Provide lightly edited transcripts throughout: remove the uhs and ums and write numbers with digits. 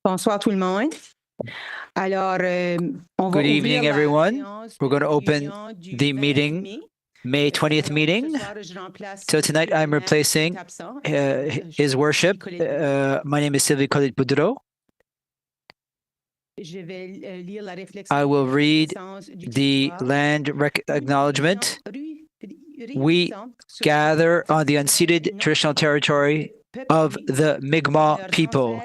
Bonsoir tout le monde. Alors, on va Good evening, ouvrir la everyone. séance We're de going to open réunion du the 20 meeting, mai. May 20th Alors, meeting. ce soir, je remplace So tonight Monsieur I'm le maire qui replacing est absent. His Worship. Colette Boudreau. My name is Sylvie Colette Boudreau. Je vais lire la réflexion I will de read reconnaissance du the territoire. land acknowledgement. We Réunissant sur gather on the unceded traditional territory of the Mi'kmaq people,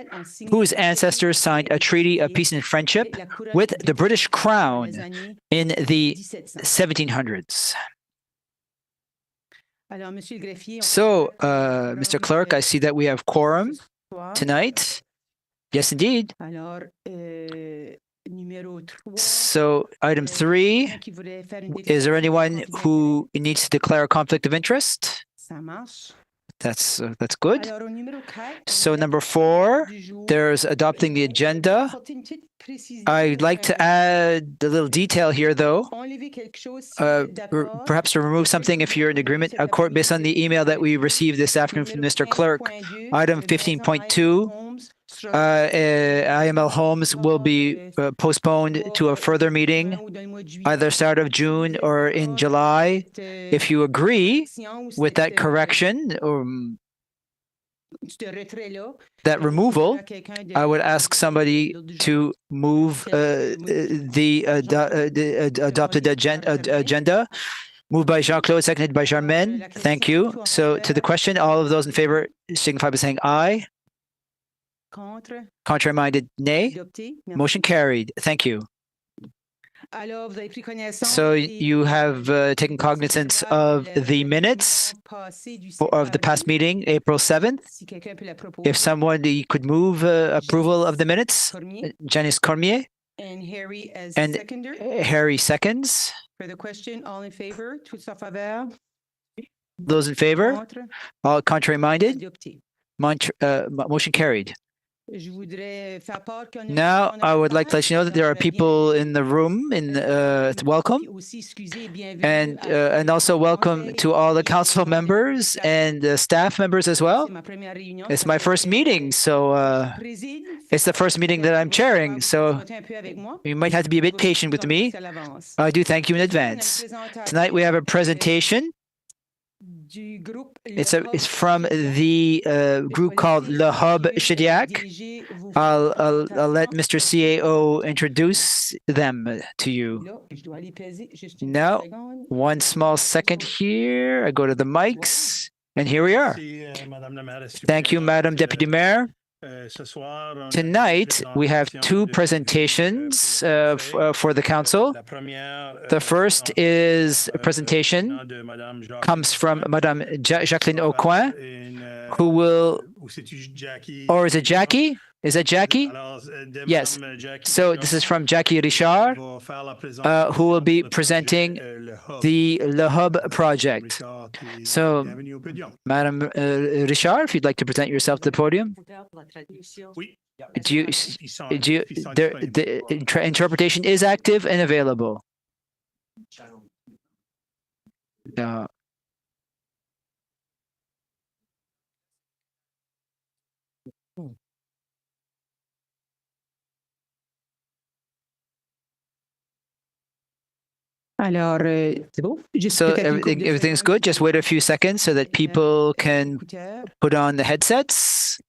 whose ancestors signed a treaty of peace and friendship with the British Crown in the 1700s. So, Mr. Clerk, I see that we have quorum tonight. Yes, indeed. So, item 3, is there anyone who needs to declare a conflict of interest? That's good. So number 4, there's adopting the agenda. I'd like to add a little detail here, though. Perhaps to remove something if you're in agreement. Based on the email that we received this afternoon from Mr. Clerk, item 15.2, IML Homes will be postponed to a further meeting, either start of June or in July. If you agree with that correction or that removal, I would ask somebody to move the adopted agenda. Moved by Jean-Claude, seconded by Germaine. Thank you. So to the question, all of those in favor signify by saying aye. Contrary-minded, nay. Motion carried. Thank you. So you have taken cognizance of the minutes of the past meeting, April 7th. If somebody could move approval of the minutes, Janice Cormier. And Harry as and seconder. Harry seconds. For the question, all in favor? Tous en faveur? Those in favor? Contre? All contrary-minded? Adopté. Motion carried. Je voudrais faire part qu'on a- Now, on a I would like to let you know that there are people in the room. Welcome, Aussi, excusez, bienvenue and also welcome to all the council members and staff members as well. C'est ma première réunion. It's my first meeting, so Préside. it's the first meeting that I'm chairing, so Un peu avec moi. you might have to be a bit patient with me. À l'avance. I do thank you in advance. Tonight we have a presentation. Du groupe It's from the group called Le Hub Shediac. I'll let Mr. CAO introduce them to you. Now, one small second here. I go to the mics, and here we are. Thank you, Madam Deputy Mayor. Tonight, we have 2 presentations for the council. The first is a presentation, comes from Madame Jacqueline Aucoin, who will, or is it Jackie? Is that Jackie? Yes. So this is from Jackie Richard, who will be presenting the Le Hub project. So, Madame Richard, if you'd like to present yourself to the podium. The interpretation is active and available. Alors, c'est beau? So everything's good. Just wait a few seconds so that people can put on the headsets.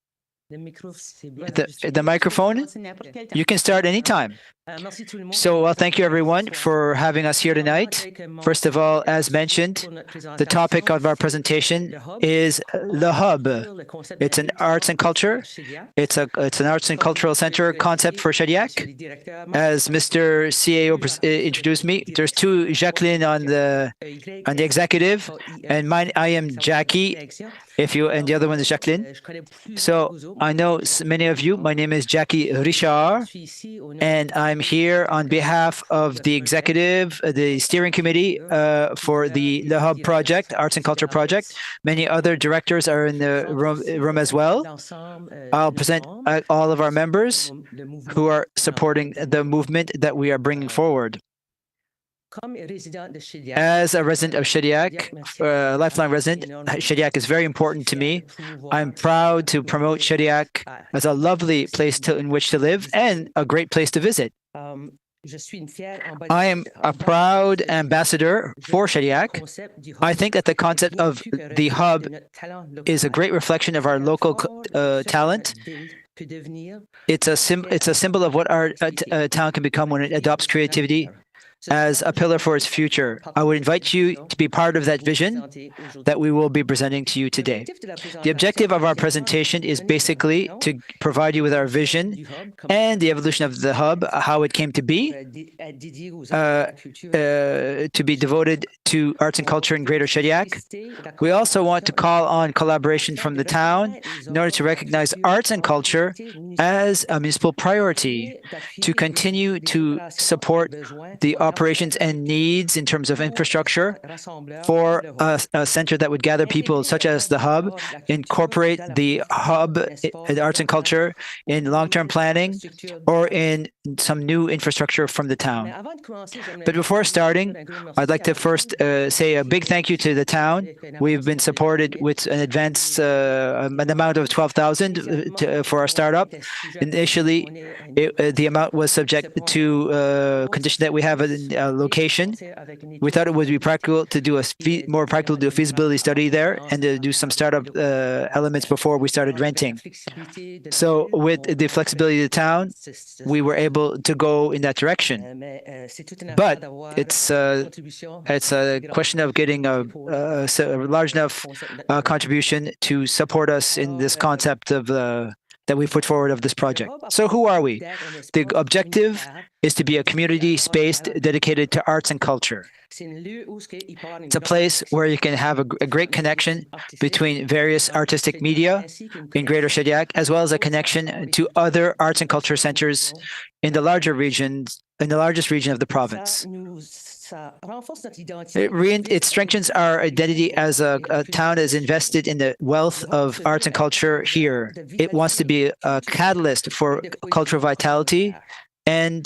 The microphone, you can start anytime. So, well, thank you everyone for having us here tonight. First of all, as mentioned, the topic of our presentation is Le Hub. It's an arts and culture. It's an arts and cultural center concept for Shediac. As Mr. CAO introduced me, there's 2 Jacqueline on the executive, and I am Jackie. And the other one is Jacqueline. So I know many of you. My name is Jackie Richard, and I'm here on behalf of the executive, the steering committee for the Le Hub project, Arts and Culture project. Many other directors are in the room as well. I'll present all of our members who are supporting the movement that we are bringing forward. As a resident of Shediac, lifelong resident, Shediac is very important to me. I'm proud to promote Shediac as a lovely place in which to live and a great place to visit. I am a proud ambassador for Shediac. I think that the concept of the hub is a great reflection of our local talent. It's a symbol of what our town can become when it adopts creativity as a pillar for its future. I would invite you to be part of that vision that we will be presenting to you today. The objective of our presentation is basically to provide you with our vision and the evolution of the hub, how it came to be devoted to arts and culture in Greater Shediac. We also want to call on collaboration from the town in order to recognize arts and culture as a municipal priority, to continue to support the operations and needs in terms of infrastructure for a center that would gather people such as the hub, incorporate the hub, the arts and culture in long-term planning or in some new infrastructure from the town. But before starting, I'd like to first say a big thank you to the town. We've been supported with an advance an amount of 12,000 for our startup. Initially, the amount was subject to condition that we have a location. We thought it would be practical to do a feasibility study there and to do some startup elements before we started renting. So with the flexibility of the town, we were able to go in that direction. But it's a question of getting a large enough contribution to support us in this concept of that we put forward of this project. So who are we? The objective is to be a community space dedicated to arts and culture. It's a place where you can have a great connection between various artistic media in Greater Shediac, as well as a connection to other arts and culture centers in the largest region of the province. It strengthens our identity as a town that is invested in the wealth of arts and culture here. It wants to be a catalyst for cultural vitality and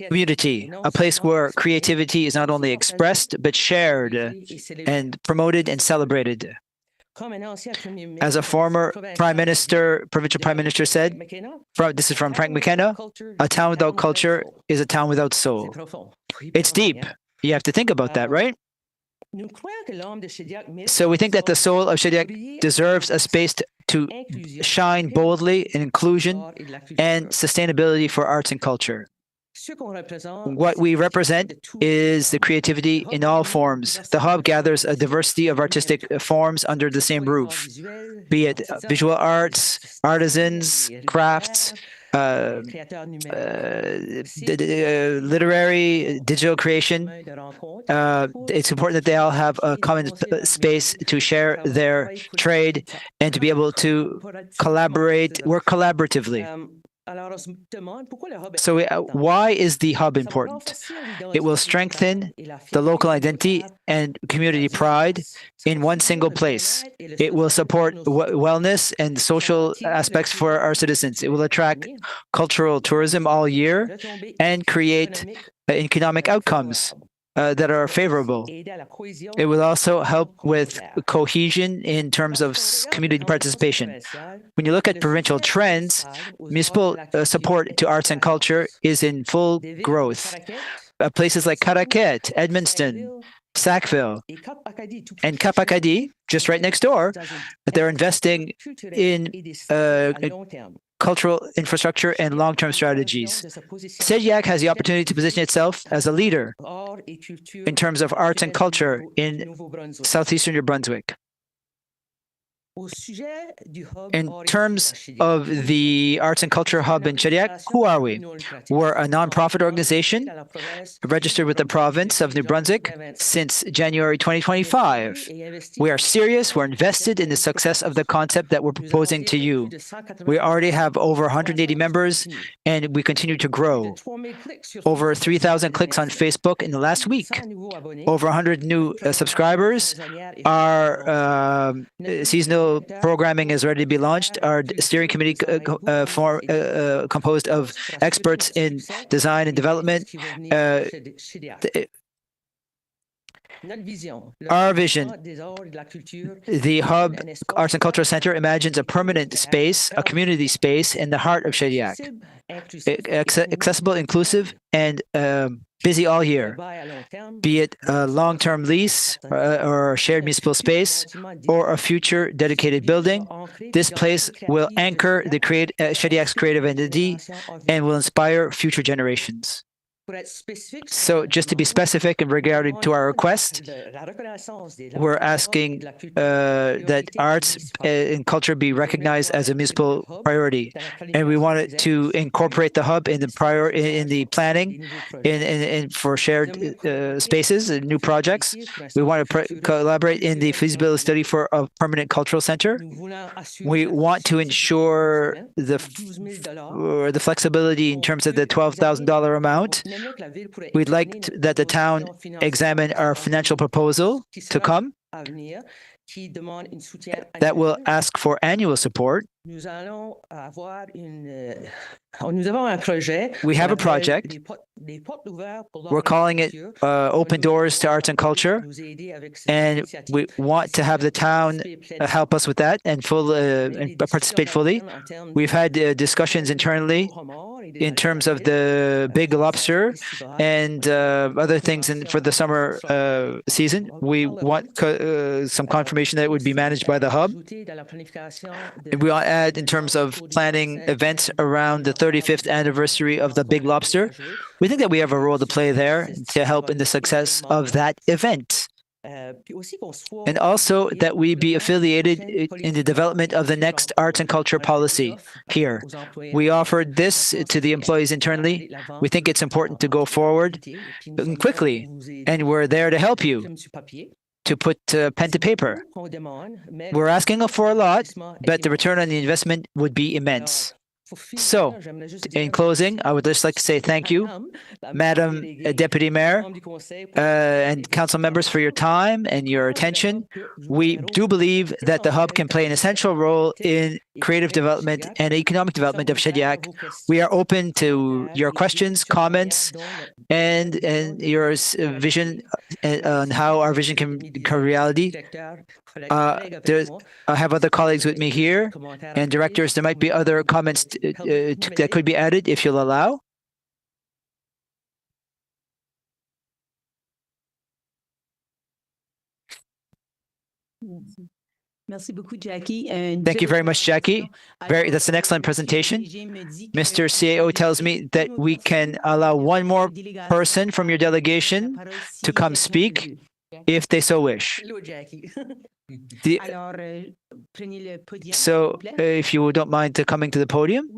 community, a place where creativity is not only expressed, but shared and promoted and celebrated. As a former provincial prime minister said, this is from Frank McKenna, a town without culture is a town without soul. It's deep. You have to think about that, right? So we think that the soul of Shediac deserves a space to shine boldly in inclusion and sustainability for arts and culture. What we represent is the creativity in all forms. The hub gathers a diversity of artistic forms under the same roof, be it visual arts, artisans, crafts, literary, digital creation. It's important that they all have a common space to share their trade and to be able to work collaboratively. So why is the hub important? It will strengthen the local identity and community pride in one single place. It will support wellness and social aspects for our citizens. It will attract cultural tourism all year and create economic outcomes that are favorable. It will also help with cohesion in terms of community participation. When you look at provincial trends, municipal support to arts and culture is in full growth. Places like Caraquet, Edmundston, Sackville, and Cap Acadie, just right next door, they're investing in cultural infrastructure and long-term strategies. Shediac has the opportunity to position itself as a leader in terms of arts and culture in southeastern New Brunswick. In terms of the Arts and Culture Hub in Shediac, who are we? We're a nonprofit organization registered with the province of New Brunswick since January 2025. We are serious, we're invested in the success of the concept that we're proposing to you. We already have over 180 members and we continue to grow. Over 3,000 clicks on Facebook in the last week. Over 100 new subscribers. Our seasonal educational programming is ready to be launched. Our steering committee composed of experts in design and development. Our vision, the Hub Arts and Cultural Center imagines a permanent space, a community space in the heart of Shediac, accessible, inclusive, and busy all year, be it a long-term lease or a shared municipal space or a future dedicated building. This place will anchor the Shediac's creative identity and will inspire future generations. So just to be specific in regard to our request, we're asking that arts and culture be recognized as a municipal priority, and we wanted to incorporate the hub in the planning for shared spaces and new projects. We want to collaborate in the feasibility study for a permanent cultural center. We want to ensure the flexibility in terms of the $12,000 amount. We'd like that the town examine our financial proposal to come that will ask for annual support. We have a project. We're calling it Open Doors to Arts and Culture, and we want to have the town help us with that and participate fully. We've had discussions internally in terms of the Big Lobster and other things for the summer season. We want some confirmation that it would be managed by the hub. And we want to add in terms of planning events around the 35th anniversary of the Big Lobster. We think that we have a role to play there to help in the success of that event. And also that we be affiliated in the development of the next arts and culture policy here. We offered this to the employees internally. We think it's important to go forward quickly, and we're there to help you to put pen to paper. We're asking for a lot, but the return on the investment would be immense. So, in closing, I would just like to say thank you, Madam Deputy Mayor and council members, for your time and your attention. We do believe that the hub can play an essential role in creative development and economic development of Shediac. We are open to your questions, comments, and your vision on how our vision can become reality. I have other colleagues with me here and directors. There might be other comments that could be added if you'll allow. Thank you very much, Jackie. That's an excellent presentation. Mr. CAO tells me that we can allow one more person from your delegation to come speak if they so wish. So, if you don't mind coming to the podium.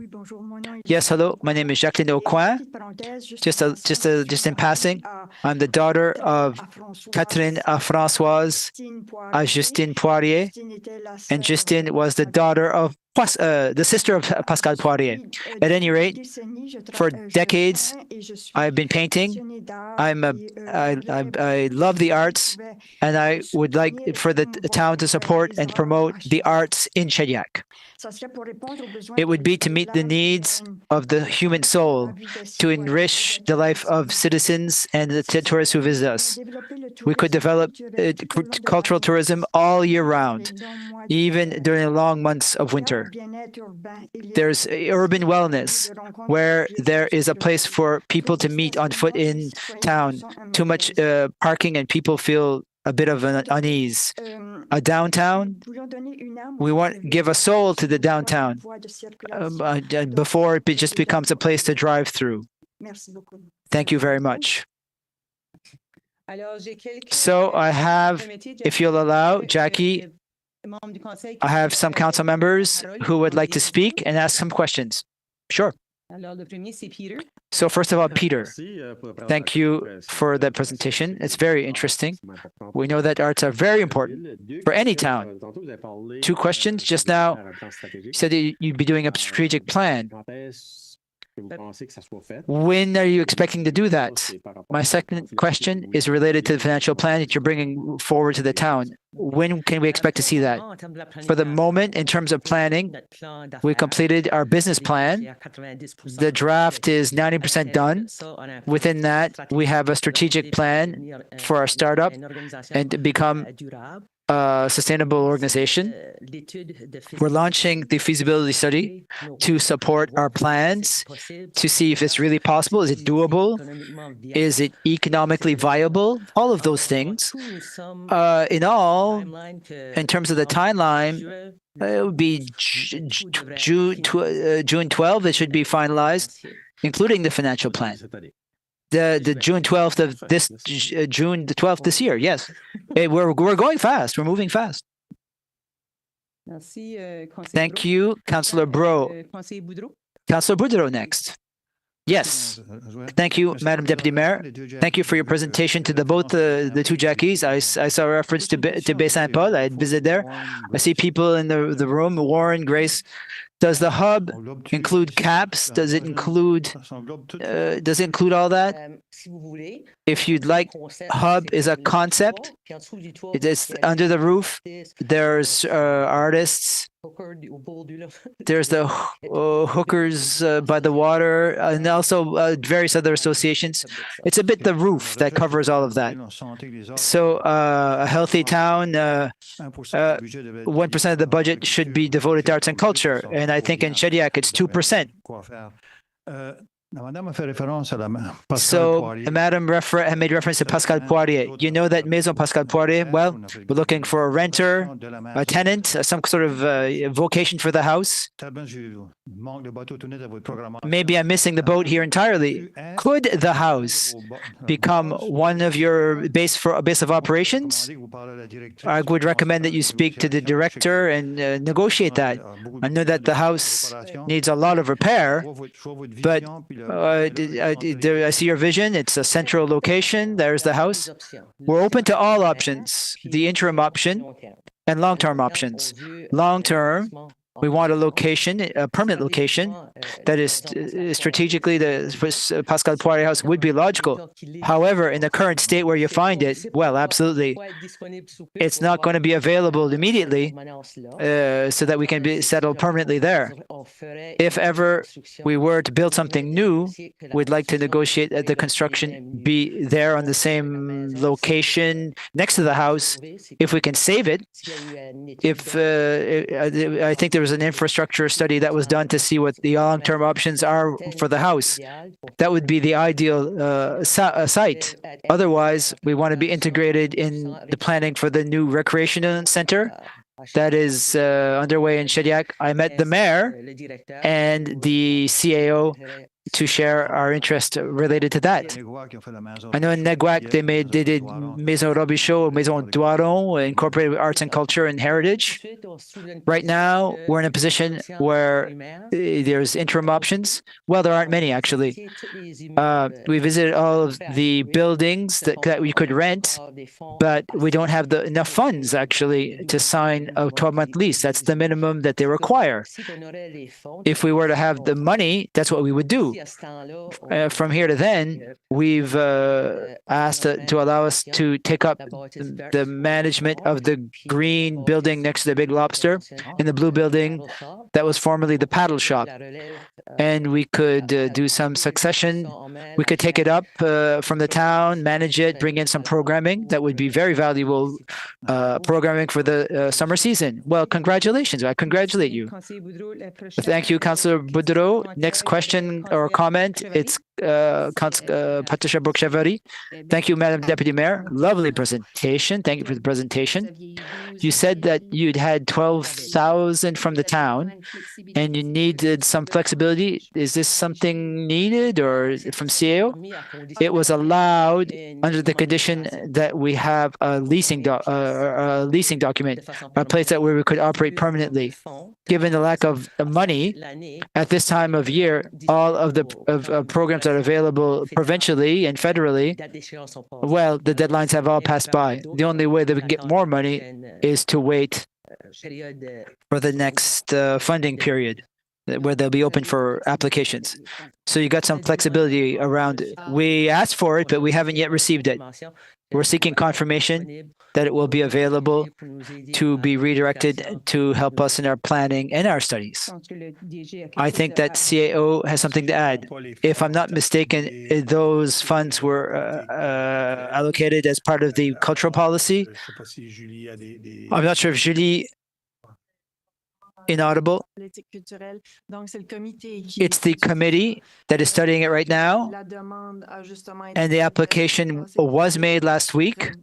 Yes, hello. My name is Jacqueline Aucoin. Just in passing, I'm the daughter of Catherine Françoise Justine Poirier, and Justine was the daughter of the sister of Pascal Poirier. At any rate, for decades, I've been painting. I love the arts, and I would like for the town to support and promote the arts in Shediac. It would be to meet the needs of the human soul, to enrich the life of citizens and the tourists who visit us. We could develop cultural tourism all year round, even during the long months of winter. There's urban wellness, where there is a place for people to meet on foot in town. Too much parking and people feel a bit of an unease. A downtown, we want to give a soul to the downtown before it just becomes a place to drive through. Thank you very much. So I have, if you'll allow, Jackie, I have some council members who would like to speak and ask some questions. Sure. So first of all, Peter, thank you for that presentation. It's very interesting. We know that arts are very important for any town. 2 questions just now. You said that you'd be doing a strategic plan. When are you expecting to do that? My second question is related to the financial plan that you're bringing forward to the town. When can we expect to see that? For the moment, in terms of planning, we completed our business plan. The draft is 90% done. Within that, we have a strategic plan for our startup and to become a sustainable organization. We're launching the feasibility study to support our plans to see if it's really possible. Is it doable? Is it economically viable? All of those things. In all, in terms of the timeline, it would be June 12th. It should be finalized, including the financial plan. The June 12th of this June the 12th this year. Yes, we're going fast. We're moving fast. Thank you, Councillor Bro. Councillor Boudreau next. Yes. Thank you, Madam Deputy Mayor. Thank you for your presentation to both the two jackies. I saw a reference to Baie Saint-Paul. I had visited there. I see people in the room. Warren, Grace. Does the hub include caps? Does it include all that? If you'd like, hub is a concept. It is under the roof. There's artists. There's the hookers by the water, and also various other associations. It's a bit the roof that covers all of that. So a healthy town, 1% of the budget should be devoted to arts and culture. And I think in Shediac, it's 2%. So, Madam made reference to Pascal Poirier. You know that Maison Pascal Poirier? Well, we're looking for a renter, a tenant, some sort of vocation for the house. Maybe I'm missing the boat here entirely. Could the house become one of your base of operations? I would recommend that you speak to the director and negotiate that. I know that the house needs a lot of repair, but I see your vision. It's a central location. There's the house. We're open to all options, the interim option and long-term options. Long-term, we want a permanent location that is strategically the Pascal Poirier House would be logical. However, in the current state where you find it, well, absolutely, it's not going to be available immediately so that we can be settled permanently there. If ever we were to build something new, we'd like to negotiate that the construction be there on the same location next to the house. If we can save it, I think there was an infrastructure study that was done to see what the long-term options are for the house. That would be the ideal site. Otherwise, we want to be integrated in the planning for the new recreation center that is underway in Shediac. I met the mayor and the CAO to share our interest related to that. I know in Neguac they did Maison Robichaud, Maison Doiron, incorporated with arts and culture and heritage. Right now, we're in a position where there's interim options. Well, there aren't many, actually. We visited all of the buildings that we could rent, but we don't have enough funds, actually, to sign a 12-month lease. That's the minimum that they require. If we were to have the money, that's what we would do. From here to then, we've asked to allow us to take up the management of the green building next to the Big Lobster in the blue building that was formerly the paddle shop. And we could do some succession. We could take it up from the town, manage it, bring in some programming that would be very valuable programming for the summer season. Well, congratulations. I congratulate you. Thank you, Councillor Boudreau. Next question or comment, it's Patricia Bourg-Chavarie. Thank you, Madam Deputy Mayor. Lovely presentation. Thank you for the presentation. You said that you'd had 12,000 from the town and you needed some flexibility. Is this something needed or from CAO? It was allowed under the condition that we have a leasing document, a place where we could operate permanently. Given the lack of money at this time of year, all of the programs that are available provincially and federally, well, the deadlines have all passed by. The only way that we can get more money is to wait for the next funding period. where they'll be open for applications. So you got some flexibility around it. We asked for it, but we haven't yet received it. We're seeking confirmation that it will be available to be redirected to help us in our planning and our studies. I think that CAO has something to add. If I'm not mistaken, those funds were allocated as part of the cultural policy. I'm not sure if Julie, inaudible. It's the committee that is studying it right now, and the application was made last week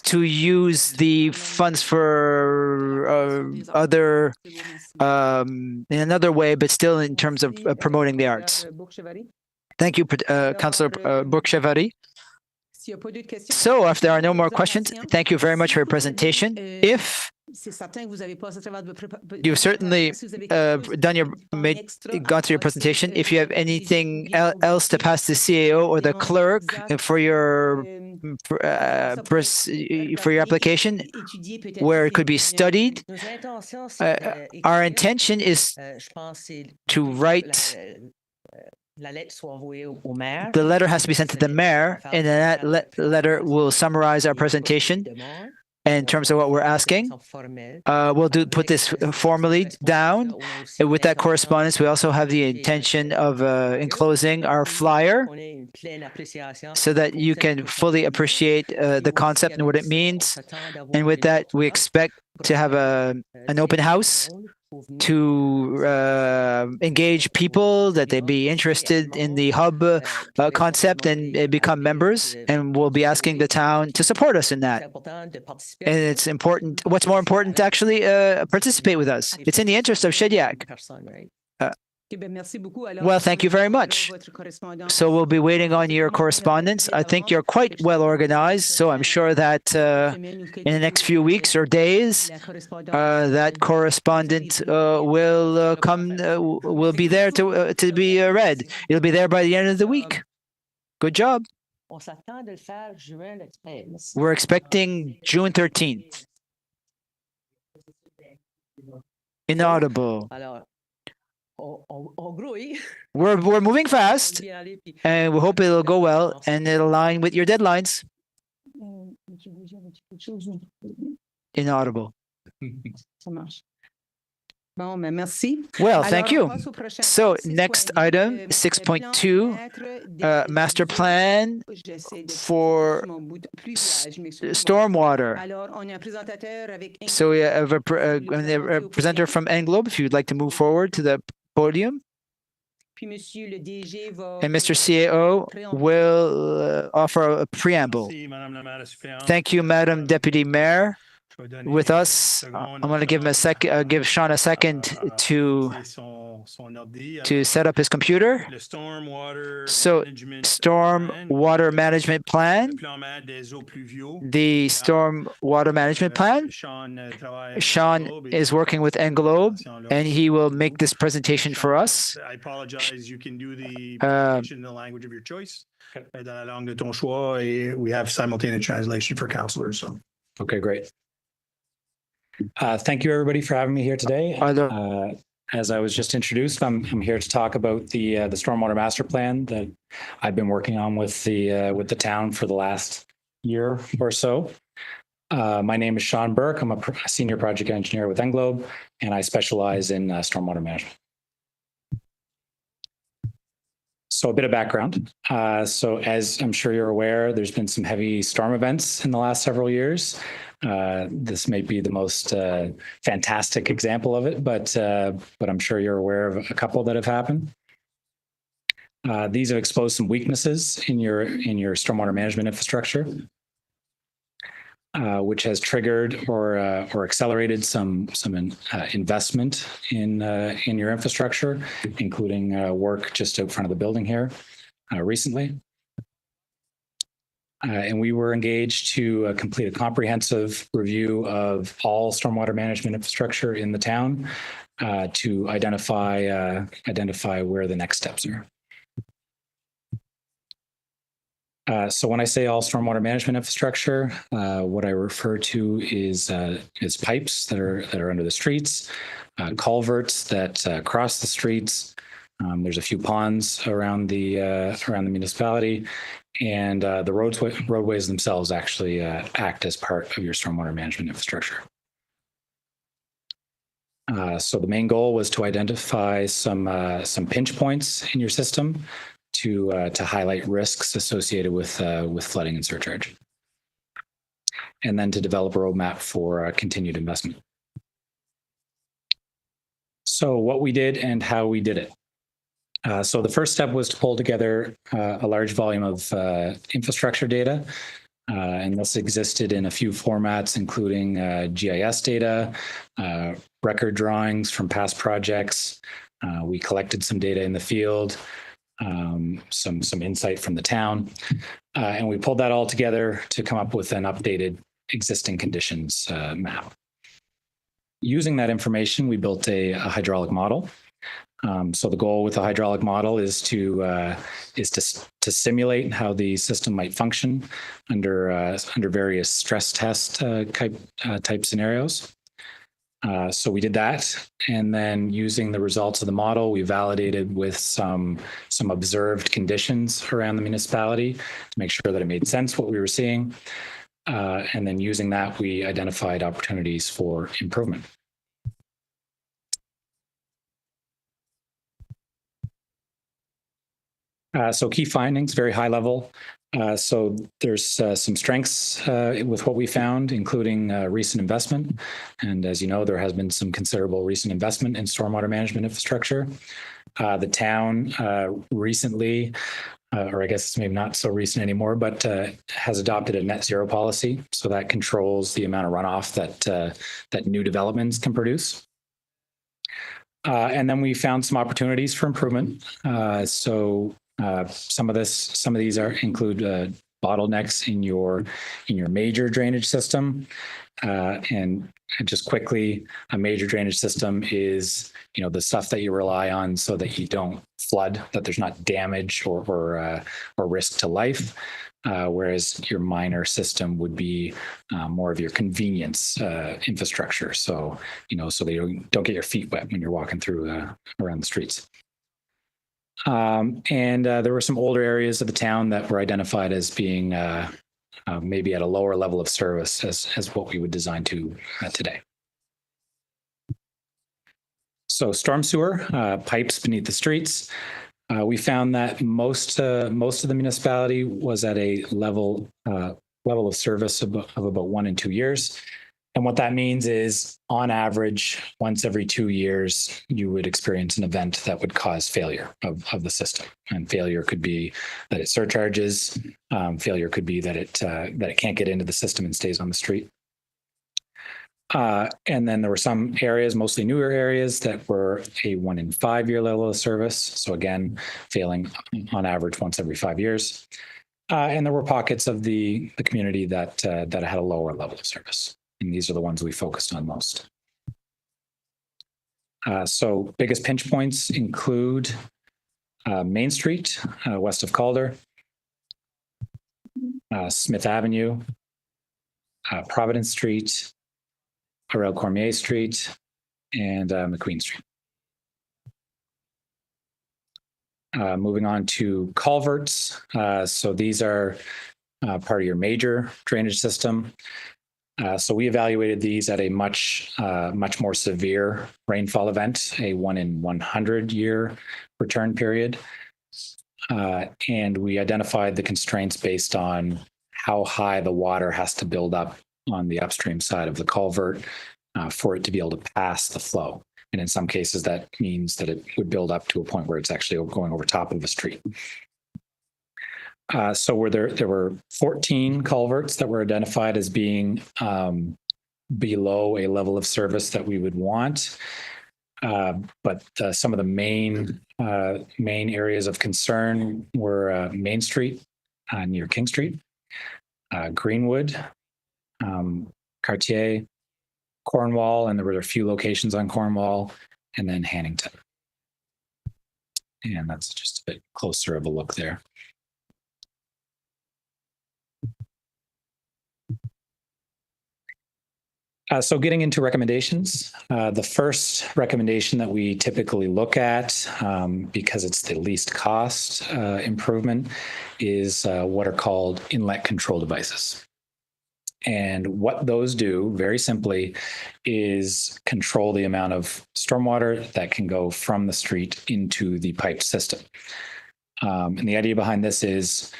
to use the funds for other in another way, but still in terms of promoting the arts. Thank you, Councillor Bourque-Chevary. So if there are no more questions, thank you very much for your presentation. If you've certainly gone through your presentation, if you have anything else to pass the CAO or the clerk for your application, where it could be studied, our intention is to write. The letter has to be sent to the mayor, and that letter will summarize our presentation in terms of what we're asking. We'll put this formally down. And with that correspondence, we also have the intention of enclosing our flyer so that you can fully appreciate the concept and what it means. And with that, we expect to have an open house to engage people, that they be interested in the hub concept and become members. And we'll be asking the town to support us in that. And it's important. What's more important, actually, participate with us. It's in the interest of Shediac. Well, thank you very much. So we'll be waiting on your correspondence. I think you're quite well organized, so I'm sure that in the next few weeks or days, that correspondent will be there to be read. It'll be there by the end of the week. Good job. We're expecting June 13th. Inaudible. We're moving fast, and we hope it'll go well and it'll align with your deadlines. Inaudible. Well, thank you. So next item, 6.2, master plan for stormwater. So we have a presenter from Englobe, if you'd like to move forward to the podium. And Mr. CAO will offer a preamble. Thank you, Madam Deputy Mayor. With us, I'm going to give him give Sean a second to set up his computer. So, storm water management plan. The storm water management plan. Sean is working with Englobe, and he will make this presentation for us. I apologize. You can do the presentation in the language of your choice. Dans la langue de ton choix, et we have simultaneous translation for counselors. So. Okay, great. Thank you, everybody, for having me here today. As I was just introduced, I'm here to talk about the stormwater master plan that I've been working on with the town for the last year or so. My name is Sean Burke. I'm a senior project engineer with Englobe, and I specialize in stormwater management. So a bit of background. So as I'm sure you're aware, there's been some heavy storm events in the last several years. This may be the most fantastic example of it, but I'm sure you're aware of a couple that have happened. These have exposed some weaknesses in your stormwater management infrastructure, which has triggered or accelerated some investment in your infrastructure, including work just out front of the building here recently. And we were engaged to complete a comprehensive review of all stormwater management infrastructure in the town to identify where the next steps are. So when I say all stormwater management infrastructure, what I refer to is pipes that are under the streets, culverts that cross the streets. There's a few ponds around the municipality, and the roadways themselves actually act as part of your stormwater management infrastructure. So the main goal was to identify some pinch points in your system to highlight risks associated with flooding and surcharge, and then to develop a roadmap for continued investment. So what we did and how we did it. So the first step was to pull together a large volume of infrastructure data. And this existed in a few formats, including GIS data, record drawings from past projects. We collected some data in the field, some insight from the town, and we pulled that all together to come up with an updated existing conditions map. Using that information, we built a hydraulic model. So the goal with the hydraulic model is to simulate how the system might function under various stress test type scenarios. So we did that, and then using the results of the model, we validated with some observed conditions around the municipality to make sure that it made sense what we were seeing. And then using that, we identified opportunities for improvement. So key findings, very high level. So there's some strengths with what we found, including recent investment. And as you know, there has been some considerable recent investment in stormwater management infrastructure. The town recently, or I guess it's maybe not so recent anymore, but has adopted a net zero policy. So that controls the amount of runoff that new developments can produce. And then we found some opportunities for improvement. Some of these include bottlenecks in your major drainage system, and just quickly, a major drainage system is the stuff that you rely on so that you don't flood, that there's not damage or risk to life. Whereas your minor system would be more of your convenience infrastructure. So so they don't get your feet wet when you're walking through around the streets. And there were some older areas of the town that were identified as being maybe at a lower level of service as what we would design to today. So storm sewer, pipes beneath the streets. We found that most of the municipality was at a level of service of about 1 and 2 years. And what that means is, on average, once every 2 years, you would experience an event that would cause failure of the system. And failure could be that it surcharges. Failure could be that it can't get into the system and stays on the street. And then there were some areas, mostly newer areas, that were a 1 in 5 year level of service. So again, failing on average once every 5 years. And there were pockets of the community that had a lower level of service. And these are the ones we focused on most. So biggest pinch points include Main Street, west of Calder, Smith Avenue, Providence Street, Aurel Cormier Street, and McQueen Street. Moving on to culverts. So these are part of your major drainage system. So we evaluated these at a much more severe rainfall event, a 1 in 100 year return period. And we identified the constraints based on how high the water has to build up on the upstream side of the culvert for it to be able to pass the flow. And in some cases, that means that it would build up to a point where it's actually going over top of a street. So there were 14 culverts that were identified as being below a level of service that we would want. But some of the main areas of concern were Main Street near King Street, Greenwood, Cartier, Cornwall, and there were a few locations on Cornwall, and then Hannington. And that's just a bit closer of a look there. So getting into recommendations, the first recommendation that we typically look at, because it's the least cost improvement, is what are called inlet control devices. And what those do, very simply, is control the amount of stormwater that can go from the street into the piped system. And the idea behind this is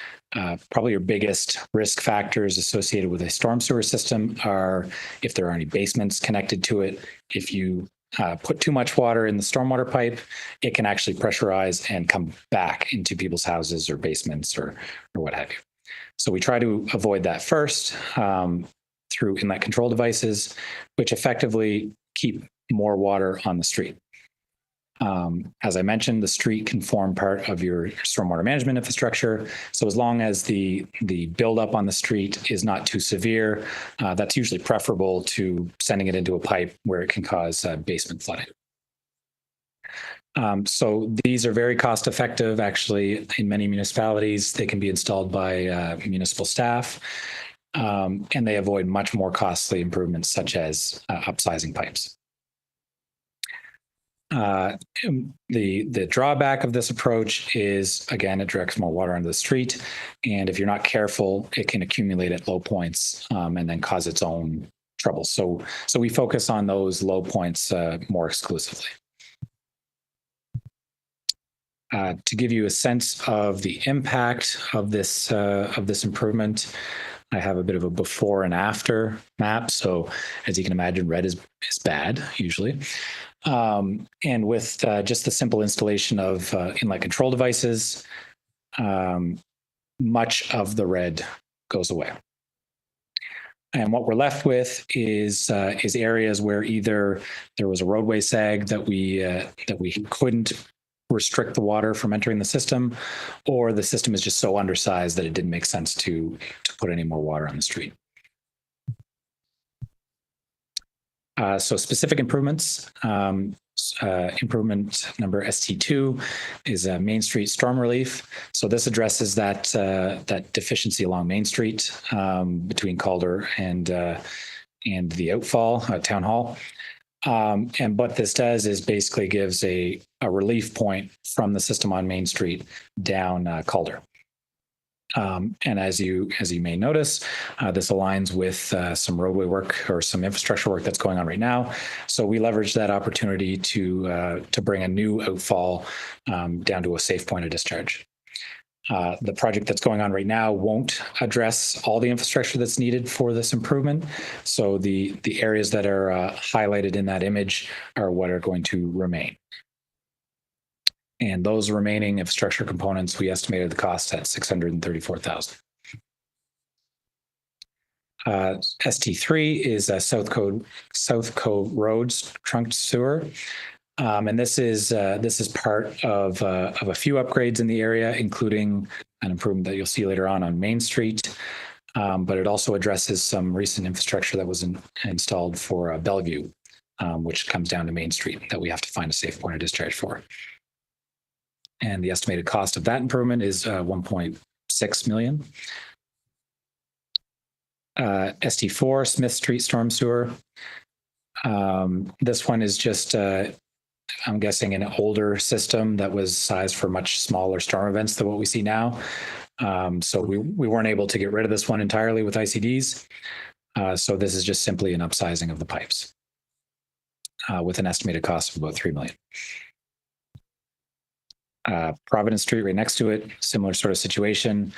probably your biggest risk factors associated with a storm sewer system are if there are any basements connected to it. If you put too much water in the stormwater pipe, it can actually pressurize and come back into people's houses or basements or what have you. So we try to avoid that first through inlet control devices, which effectively keep more water on the street. As I mentioned, the street can form part of your stormwater management infrastructure. So as long as the buildup on the street is not too severe, that's usually preferable to sending it into a pipe where it can cause basement flooding. So these are very cost effective. Actually, in many municipalities, they can be installed by municipal staff, and they avoid much more costly improvements such as upsizing pipes. The drawback of this approach is, again, it directs more water onto the street. And if you're not careful, it can accumulate at low points and then cause its own trouble. So we focus on those low points more exclusively. To give you a sense of the impact of this improvement, I have a bit of a before and after map. So as you can imagine, red is bad usually. And with just the simple installation of inlet control devices, much of the red goes away. And what we're left with is areas where either there was a roadway sag that we couldn't restrict the water from entering the system, or the system is just so undersized that it didn't make sense to put any more water on the street. So specific improvements, improvement number ST2 is Main Street storm relief. So this addresses that deficiency along Main Street between Calder and the outfall Town Hall. And what this does is basically gives a relief point from the system on Main Street down Calder. And as you may notice, this aligns with some roadway work or some infrastructure work that's going on right now. So we leverage that opportunity to bring a new outfall down to a safe point of discharge. The project that's going on right now won't address all the infrastructure that's needed for this improvement. So the areas that are highlighted in that image are what are going to remain. And those remaining infrastructure components, we estimated the cost at $634,000. ST3 is South Cove Roads trunk sewer. And this is part of a few upgrades in the area, including an improvement that you'll see later on Main Street. But it also addresses some recent infrastructure that was installed for Bellevue, which comes down to Main Street that we have to find a safe point of discharge for. And the estimated cost of that improvement is $1.6 million. ST4 Smith Street storm sewer. This one is just I'm guessing an older system that was sized for much smaller storm events than what we see now. So we weren't able to get rid of this one entirely with ICDs. So this is just simply an upsizing of the pipes with an estimated cost of about $3 million. Providence Street right next to it, similar sort of situation.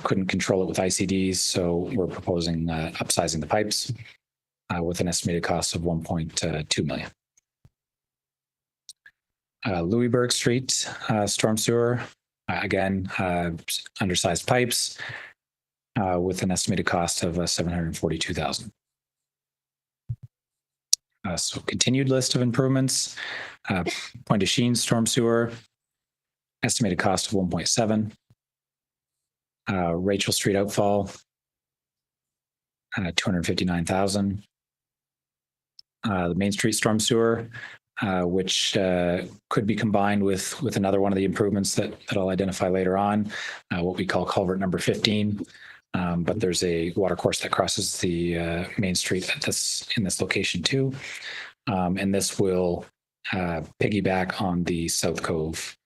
Couldn't control it with ICDs, so we're proposing upsizing the pipes with an estimated cost of $1.2 million. Louisburg Street storm sewer, again, undersized pipes with an estimated cost of $742,000. So continued list of improvements. Pointe de Chine storm sewer, estimated cost of 1.7. Rachel Street outfall, 259,000. The Main Street storm sewer, which could be combined with another one of the improvements that I'll identify later on, what we call culvert number 15. but there's a water course that crosses the main street in this location too. And this will piggyback on the South Cove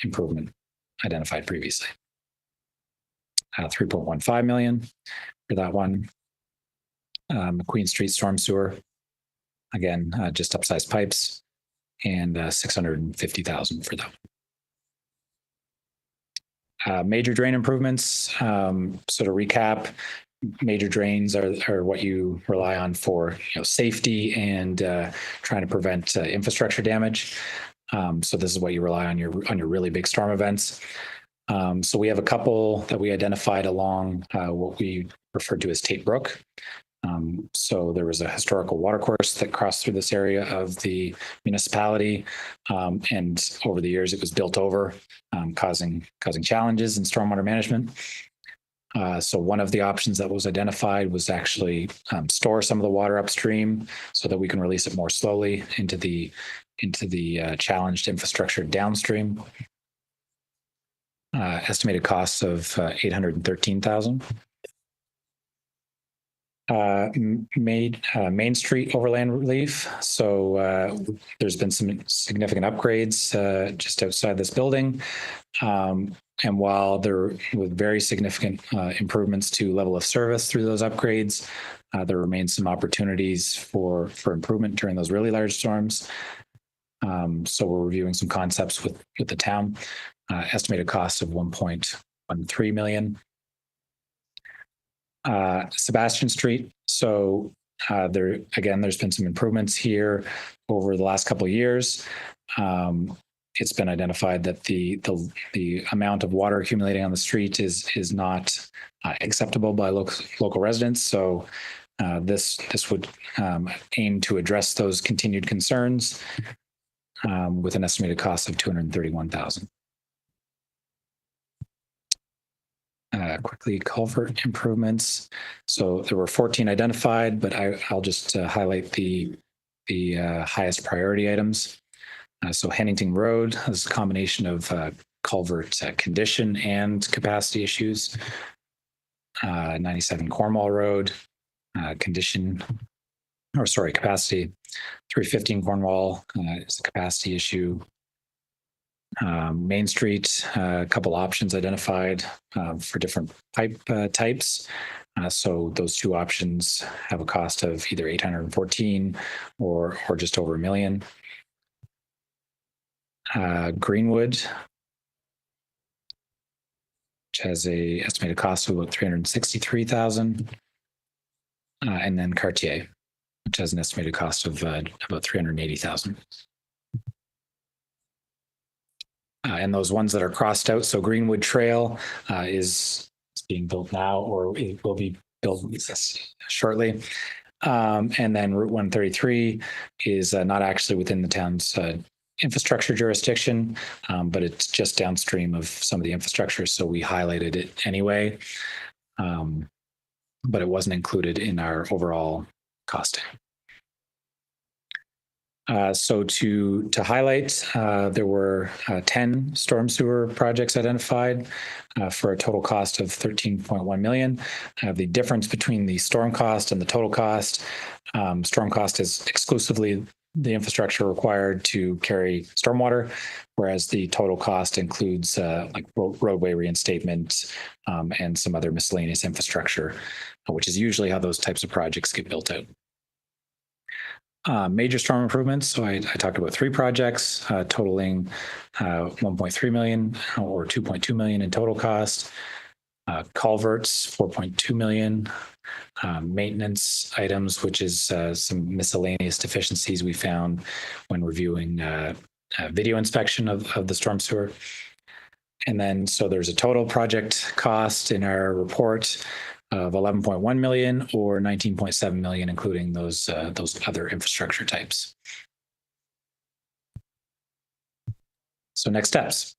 improvement identified previously. 3.15 million for that one. Queen Street storm sewer, again, just upsized pipes, and 650,000 for that one. Major drain improvements. So to recap, major drains are what you rely on for safety and trying to prevent infrastructure damage. So this is what you rely on your really big storm events. So we have a couple that we identified along what we refer to as Tate Brook. So there was a historical water course that crossed through this area of the municipality, and over the years it was built over, causing challenges in stormwater management. So one of the options that was identified was actually store some of the water upstream so that we can release it more slowly into the challenged infrastructure downstream. Estimated costs of 813,000. Main Street overland relief. So there's been some significant upgrades just outside this building. And while there were very significant improvements to level of service through those upgrades, there remains some opportunities for improvement during those really large storms. So we're reviewing some concepts with the town. Estimated cost of 1.13 million. Sebastian Street. So there's been some improvements here over the last couple of years. It's been identified that the amount of water accumulating on the street is not acceptable by local residents. So this would aim to address those continued concerns with an estimated cost of 231,000. Quickly, culvert improvements. So there were 14 identified, but I'll just highlight the highest priority items. So Hennington Road is a combination of culvert condition and capacity issues. 97 Cornwall Road, capacity. 315 Cornwall is a capacity issue. Main Street, a couple options identified for different pipe types. So those two options have a cost of either 814 or just over $1 million. Greenwood, which has a estimated cost of about 363,000. And then Cartier, which has an estimated cost of about 380,000. And those ones that are crossed out, so Greenwood Trail is being built now, or it will be built shortly. And then Route 133 is not actually within the town's infrastructure jurisdiction, but it's just downstream of some of the infrastructure, so we highlighted it anyway. But it wasn't included in our overall costing. So to highlight, there were 10 storm sewer projects identified for a total cost of 13.1 million. The difference between the storm cost and the total cost, storm cost is exclusively the infrastructure required to carry stormwater, whereas the total cost includes like roadway reinstatement and some other miscellaneous infrastructure, which is usually how those types of projects get built out. Major storm improvements. So I talked about 3 projects totaling 1.3 million or 2.2 million in total cost. Culverts, 4.2 million. Maintenance items, which is some miscellaneous deficiencies we found when reviewing video inspection of the storm sewer. And then, so there's a total project cost in our report of 11.1 million or 19.7 million, including those other infrastructure types. So next steps.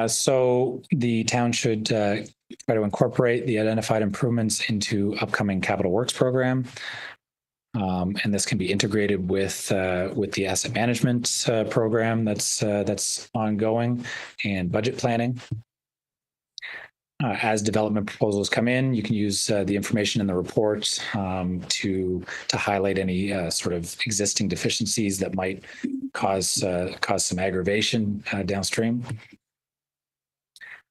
So the town should try to incorporate the identified improvements into upcoming capital works program. And this can be integrated with the asset management program that's ongoing and budget planning. As development proposals come in, you can use the information in the report to highlight any sort of existing deficiencies that might cause some aggravation downstream.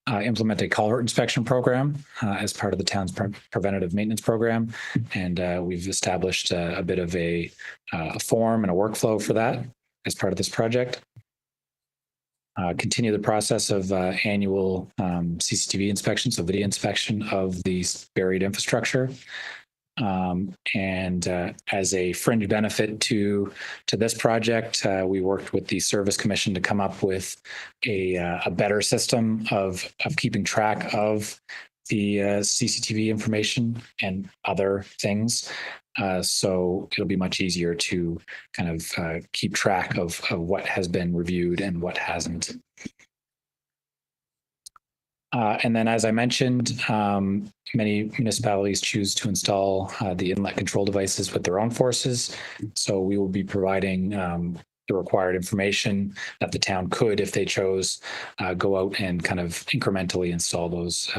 Implement a culvert inspection program as part of the town's preventative maintenance program, and we've established a bit of a form and a workflow for that as part of this project. Continue the process of annual CCTV inspection, so video inspection of the buried infrastructure. And as a fringe benefit to this project, we worked with the Service Commission to come up with a better system of keeping track of the CCTV information and other things. So it'll be much easier to kind of keep track of what has been reviewed and what hasn't. And then, as I mentioned, many municipalities choose to install the inlet control devices with their own forces. So we will be providing the required information that the town could, if they chose, go out and kind of incrementally install those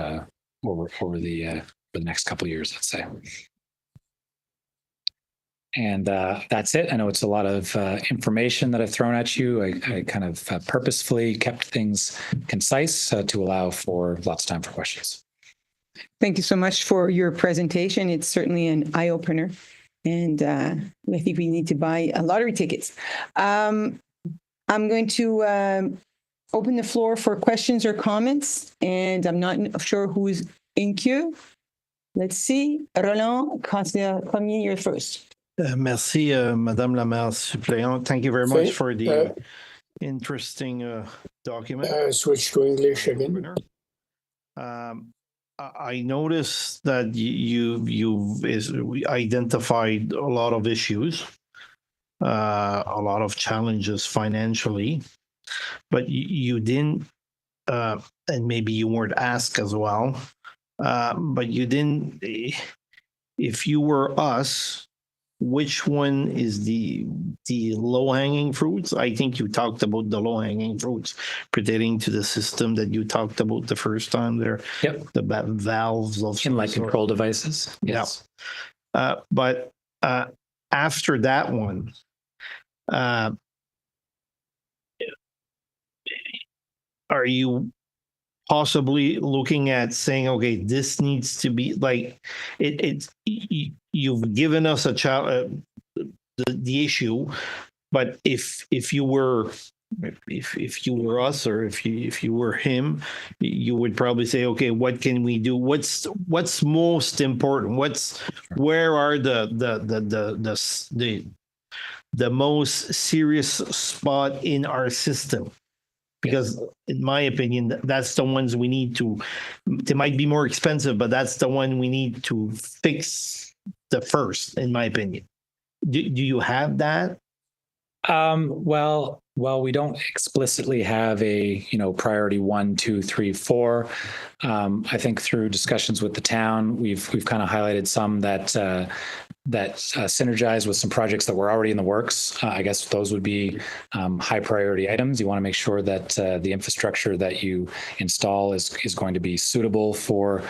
over the next couple of years, let's say. And that's it. I know it's a lot of information that I've thrown at you. I kind of purposefully kept things concise to allow for lots of time for questions. Thank you so much for your presentation. It's certainly an eye-opener. And I think we need to buy lottery tickets. I'm going to open the floor for questions or comments. And I'm not sure who's in queue. Let's see. Roland, Councillor Premier, you're first. Merci, Madame la Maire Suppléante. Thank you very much for the interesting document. Switch to English again. I noticed that you've identified a lot of issues, a lot of challenges financially, but you didn't, and maybe you weren't asked as well, but you didn't, if you were us, which one is the low-hanging fruits? I think you talked about the low-hanging fruits pertaining to the system that you talked about the first time there. Yep. The valves of inlet control devices. Yes. Yeah. But after that one, are you possibly looking at saying, okay, this needs to be like you've given us the issue, but if you were us, or if you were him, you would probably say, okay, what can we do? What's most important? Where are the most serious spot in our system? Because in my opinion, that's the ones we need to, they might be more expensive, but that's the one we need to fix the first, in my opinion. Do you have that? Well, we don't explicitly have a, priority 1, 2, 3, 4. I think through discussions with the town, we've kind of highlighted some that synergize with some projects that were already in the works. I guess those would be high priority items. You want to make sure that the infrastructure that you install is going to be suitable for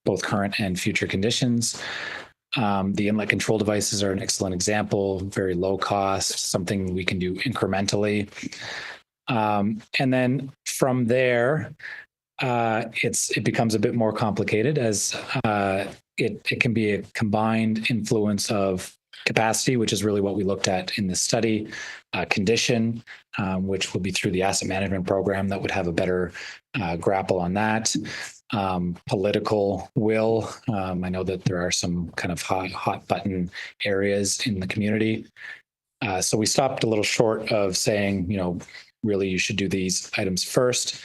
both current and future conditions. The inlet control devices are an excellent example, very low cost, something we can do incrementally. And then from there, it becomes a bit more complicated, as it can be a combined influence of capacity, which is really what we looked at in this study, condition, which will be through the asset management program that would have a better grapple on that. Political will. I know that there are some kind of hot button areas in the community. So we stopped a little short of saying, really you should do these items first.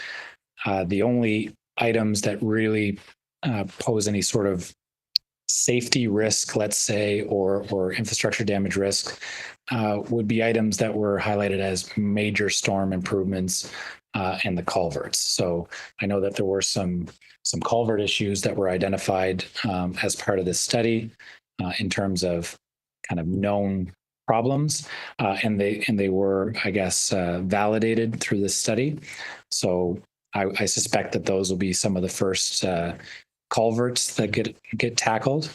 The only items that really pose any sort of safety risk, let's say, or infrastructure damage risk, would be items that were highlighted as major storm improvements and the culverts. So I know that there were some culvert issues that were identified as part of this study in terms of kind of known problems, and they were, I guess, validated through this study. So I suspect that those will be some of the first culverts that get tackled.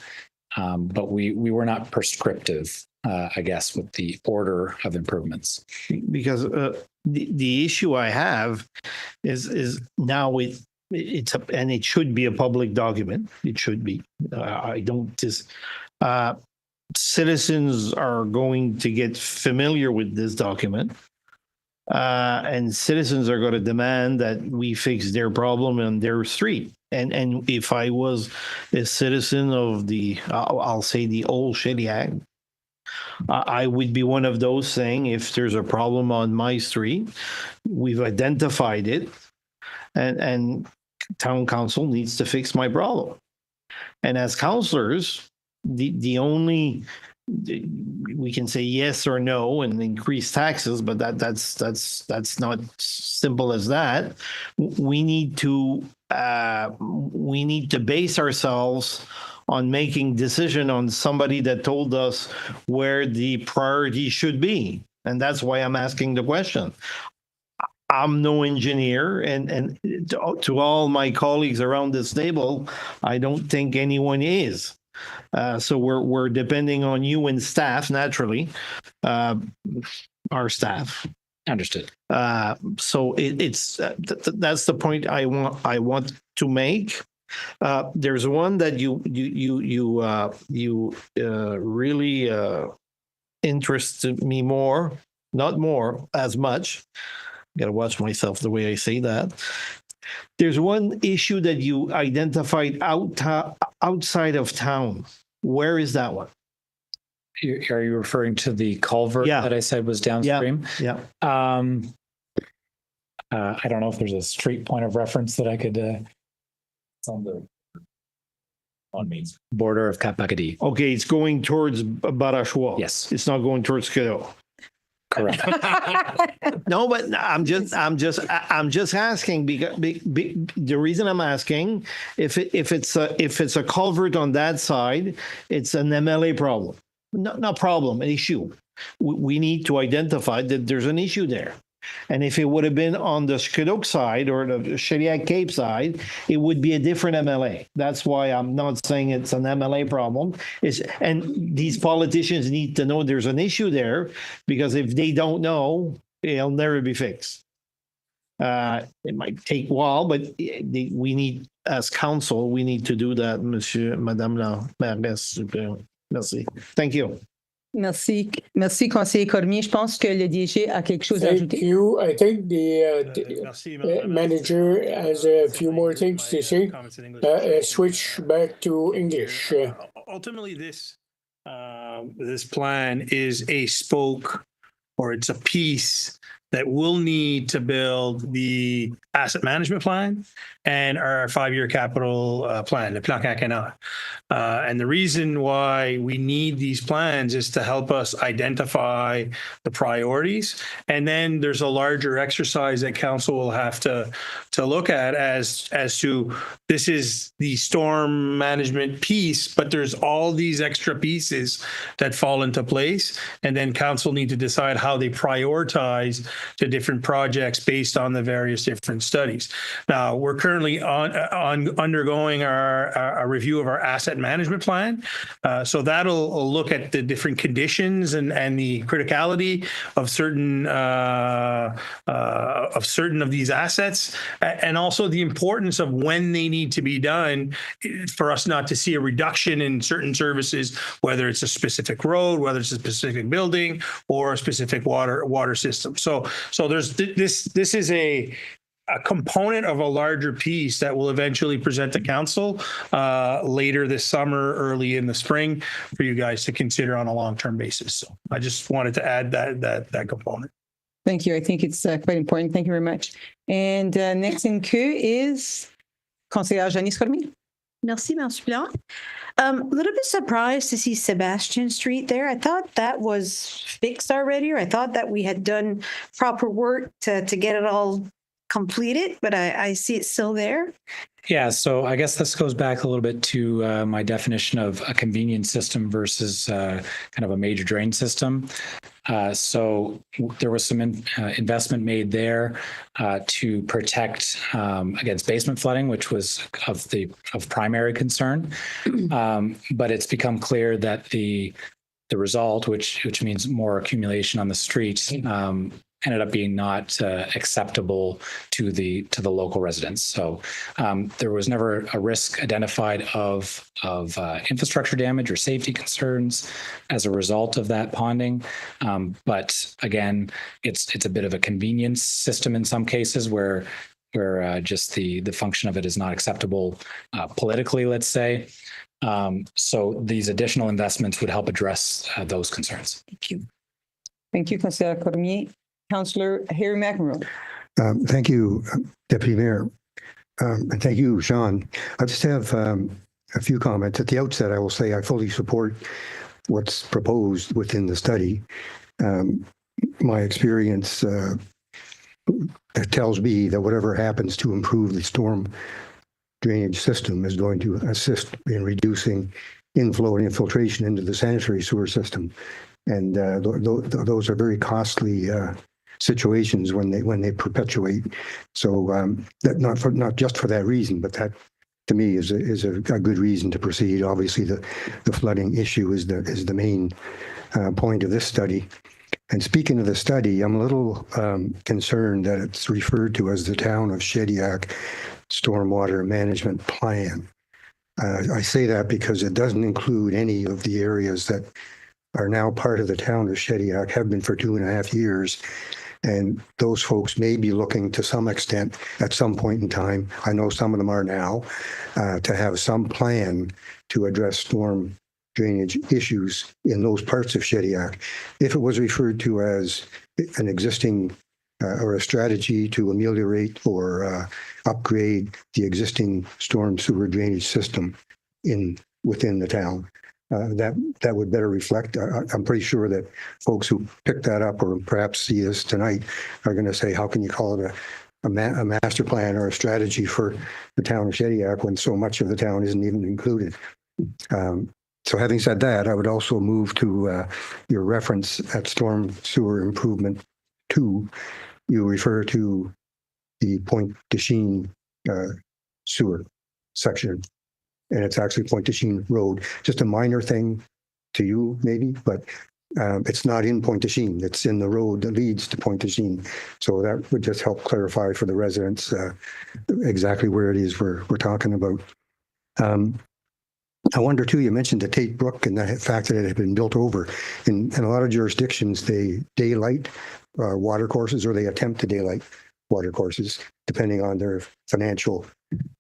But we were not prescriptive, I guess, with the order of improvements. Because the issue I have is now it's and it should be a public document. It should be. I don't just. Citizens are going to get familiar with this document, and citizens are going to demand that we fix their problem on their street. And if I was a citizen of I'll say the old Shediac, I would be one of those saying, if there's a problem on my street, we've identified it, and town council needs to fix my problem. And as councillors, the only we can say yes or no and increase taxes, but that's not simple as that. We need to base ourselves on making decision on somebody that told us where the priority should be, and that's why I'm asking the question. I'm no engineer, and to all my colleagues around this table, I don't think anyone is. So we're depending on you and staff, naturally, our staff. Understood. So it's that's the point I want to make. There's one that you really interested me more, not more as much. Got to watch myself the way I say that. There's one issue that you identified outside of town. Where is that one? Are you referring to the culvert that I said was downstream? Yeah. I don't know if there's a street point of reference that I could. It's on Main Street. Border of Kapakadi. Okay, it's going towards Barachois. Yes. It's not going towards Kiddo. Correct. No, but I'm just asking because the reason I'm asking, if it's a culvert on that side, it's an MLA problem. Not problem, an issue. We need to identify that there's an issue there. And if it would have been on the Skidok side or the Shediac Cape side, it would be a different MLA. That's why I'm not saying it's an MLA problem. And these politicians need to know there's an issue there, because if they don't know, it'll never be fixed. It might take a while, but we need, as council, we need to do that, Madame la Mairesse. Merci. Thank you. Merci, conseiller Cormier. Je pense que le DG a quelque chose à Thank ajouter. you. I think the manager has a few more things to say. Switch back to English. Ultimately, this plan is a spoke, or it's a piece that we'll need to build the asset management plan and our 5-year capital plan, the plan quinquennal. And the reason why we need these plans is to help us identify the priorities. And then there's a larger exercise that council will have to look at as to, this is the storm management piece, but there's all these extra pieces that fall into place. And then council need to decide how they prioritize the different projects based on the various different studies. Now, we're currently undergoing a review of our asset management plan. So that'll look at the different conditions and the criticality of certain of these assets, and also the importance of when they need to be done for us not to see a reduction in certain services, whether it's a specific road, whether it's a specific building, or a specific water system. So there's this is a component of a larger piece that will eventually present to council later this summer, early in the spring, for you guys to consider on a long-term basis. So I just wanted to add that component. Thank you. I think it's quite important. Thank you very much. And next in queue is Conseillère Janice Cormier. Merci, Madame Suppléant. A little bit surprised to see Sebastian Street there. I thought that was fixed already, or I thought that we had done proper work to get it all completed, but I see it still there. Yeah, so I guess this goes back a little bit to my definition of a convenience system versus kind of a major drain system. So there was some investment made there to protect against basement flooding, which was of primary concern. But it's become clear that the result, which means more accumulation on the street, ended up being not acceptable to the local residents. So there was never a risk identified of infrastructure damage or safety concerns as a result of that ponding. But again, it's a bit of a convenience system in some cases where just the function of it is not acceptable politically, let's say. So these additional investments would help address those concerns. Thank you. Thank you, Councillor Cormier. Councillor Harry McEnroe. Thank you, Deputy Mayor. And thank you, Sean. I just have a few comments. At the outset, I will say I fully support what's proposed within the study. My experience tells me that whatever happens to improve the storm drainage system is going to assist in reducing inflow and infiltration into the sanitary sewer system. And those are very costly situations when they perpetuate. So that not just for that reason, but that to me is a good reason to proceed. Obviously, the flooding issue is the main point of this study. And speaking of the study, I'm a little concerned that it's referred to as the Town of Shediac Stormwater Management Plan. I say that because it doesn't include any of the areas that are now part of the Town of Shediac, have been for 2.5 years. And those folks may be looking to some extent at some point in time, I know some of them are now, to have some plan to address storm drainage issues in those parts of Shediac. If it was referred to as an existing or a strategy to ameliorate or upgrade the existing storm sewer drainage system within the town, that would better reflect. I'm pretty sure that folks who pick that up or perhaps see this tonight are going to say, how can you call it a master plan or a strategy for the town of Shediac when so much of the town isn't even included? So having said that, I would also move to your reference at Storm Sewer Improvement 2. You refer to the Pointe de Chine sewer section, and it's actually Pointe de Chine Road. Just a minor thing to you, maybe, but it's not in Pointe de Chine. It's in the road that leads to Pointe de Chine. So that would just help clarify for the residents exactly where it is we're talking about. I wonder too, you mentioned the Tate Brook and the fact that it had been built over. In a lot of jurisdictions, they daylight water courses, or they attempt to daylight water courses, depending on their financial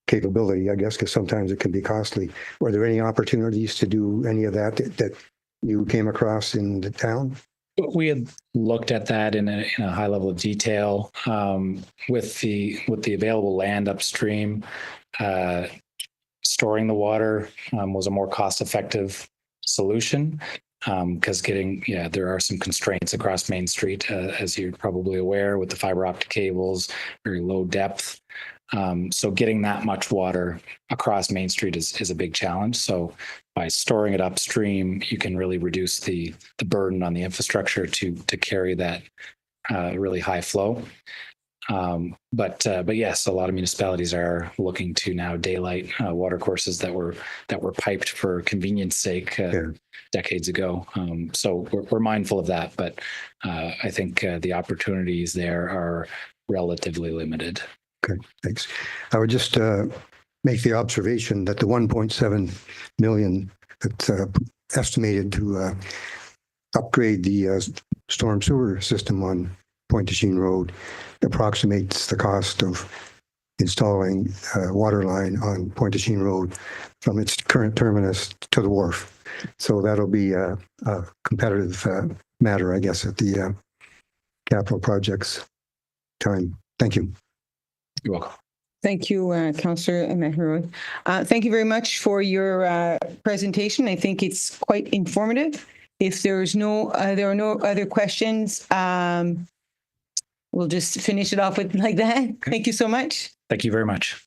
capability, I guess, because sometimes it can be costly. Were there any opportunities to do any of that you came across in the town? We had looked at that in a high level of detail with the available land upstream. Storing the water was a more cost-effective solution because there are some constraints across Main Street, as you're probably aware, with the fiber optic cables, very low depth. So getting that much water across Main Street is a big challenge. So by storing it upstream, you can really reduce the burden on the infrastructure to carry that really high flow. But yes, a lot of municipalities are looking to now daylight water courses that were piped for convenience sake decades ago. So we're mindful of that, but I think the opportunities there are relatively limited. Okay, thanks. I would just make the observation that the 1.7 million that's estimated to upgrade the storm sewer system on Pointe de Chine Road approximates the cost of installing a water line on Pointe de Chine Road from its current terminus to the wharf. So that'll be a competitive matter, I guess, at the capital projects time. Thank you. You're welcome. Thank you, Councillor McEnroe. Thank you very much for your presentation. I think it's quite informative. If there are no other questions, we'll just finish it off with like that. Okay. Thank you so much. Thank you very much.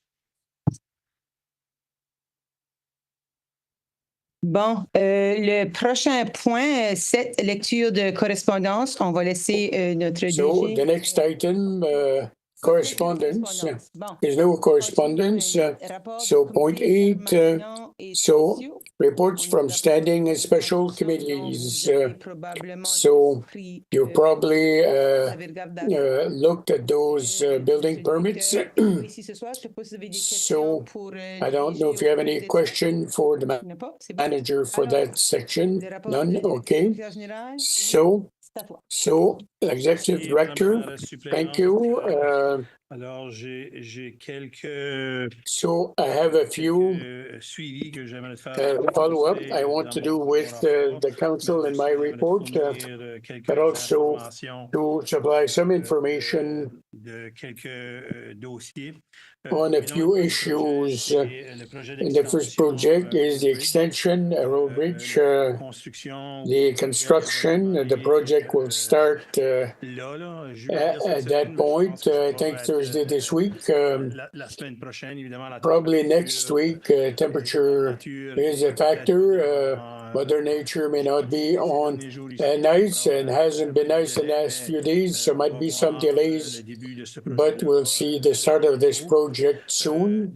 Bon, le prochain point, cette lecture de correspondance, on va laisser notre So DG. the next item, correspondence. There's no correspondence. So point 8, so reports from standing and special committees. So you probably looked at those building permits. So I don't know if you have any question for the manager for that section. None? Okay. So, Executive Director, thank you. Alors, j'ai quelques So I have a few suivis que j'aimerais faire. follow-up I want to do with the council in my report, but also to supply some information de quelques dossiers. on a few issues. And the first project is the extension, a road bridge, the construction. The project will start at that point, I think Thursday this week. Probably next week, temperature is a factor. Mother Nature may not be on nice and hasn't been nice in the last few days, so might be some delays, but we'll see the start of this project soon.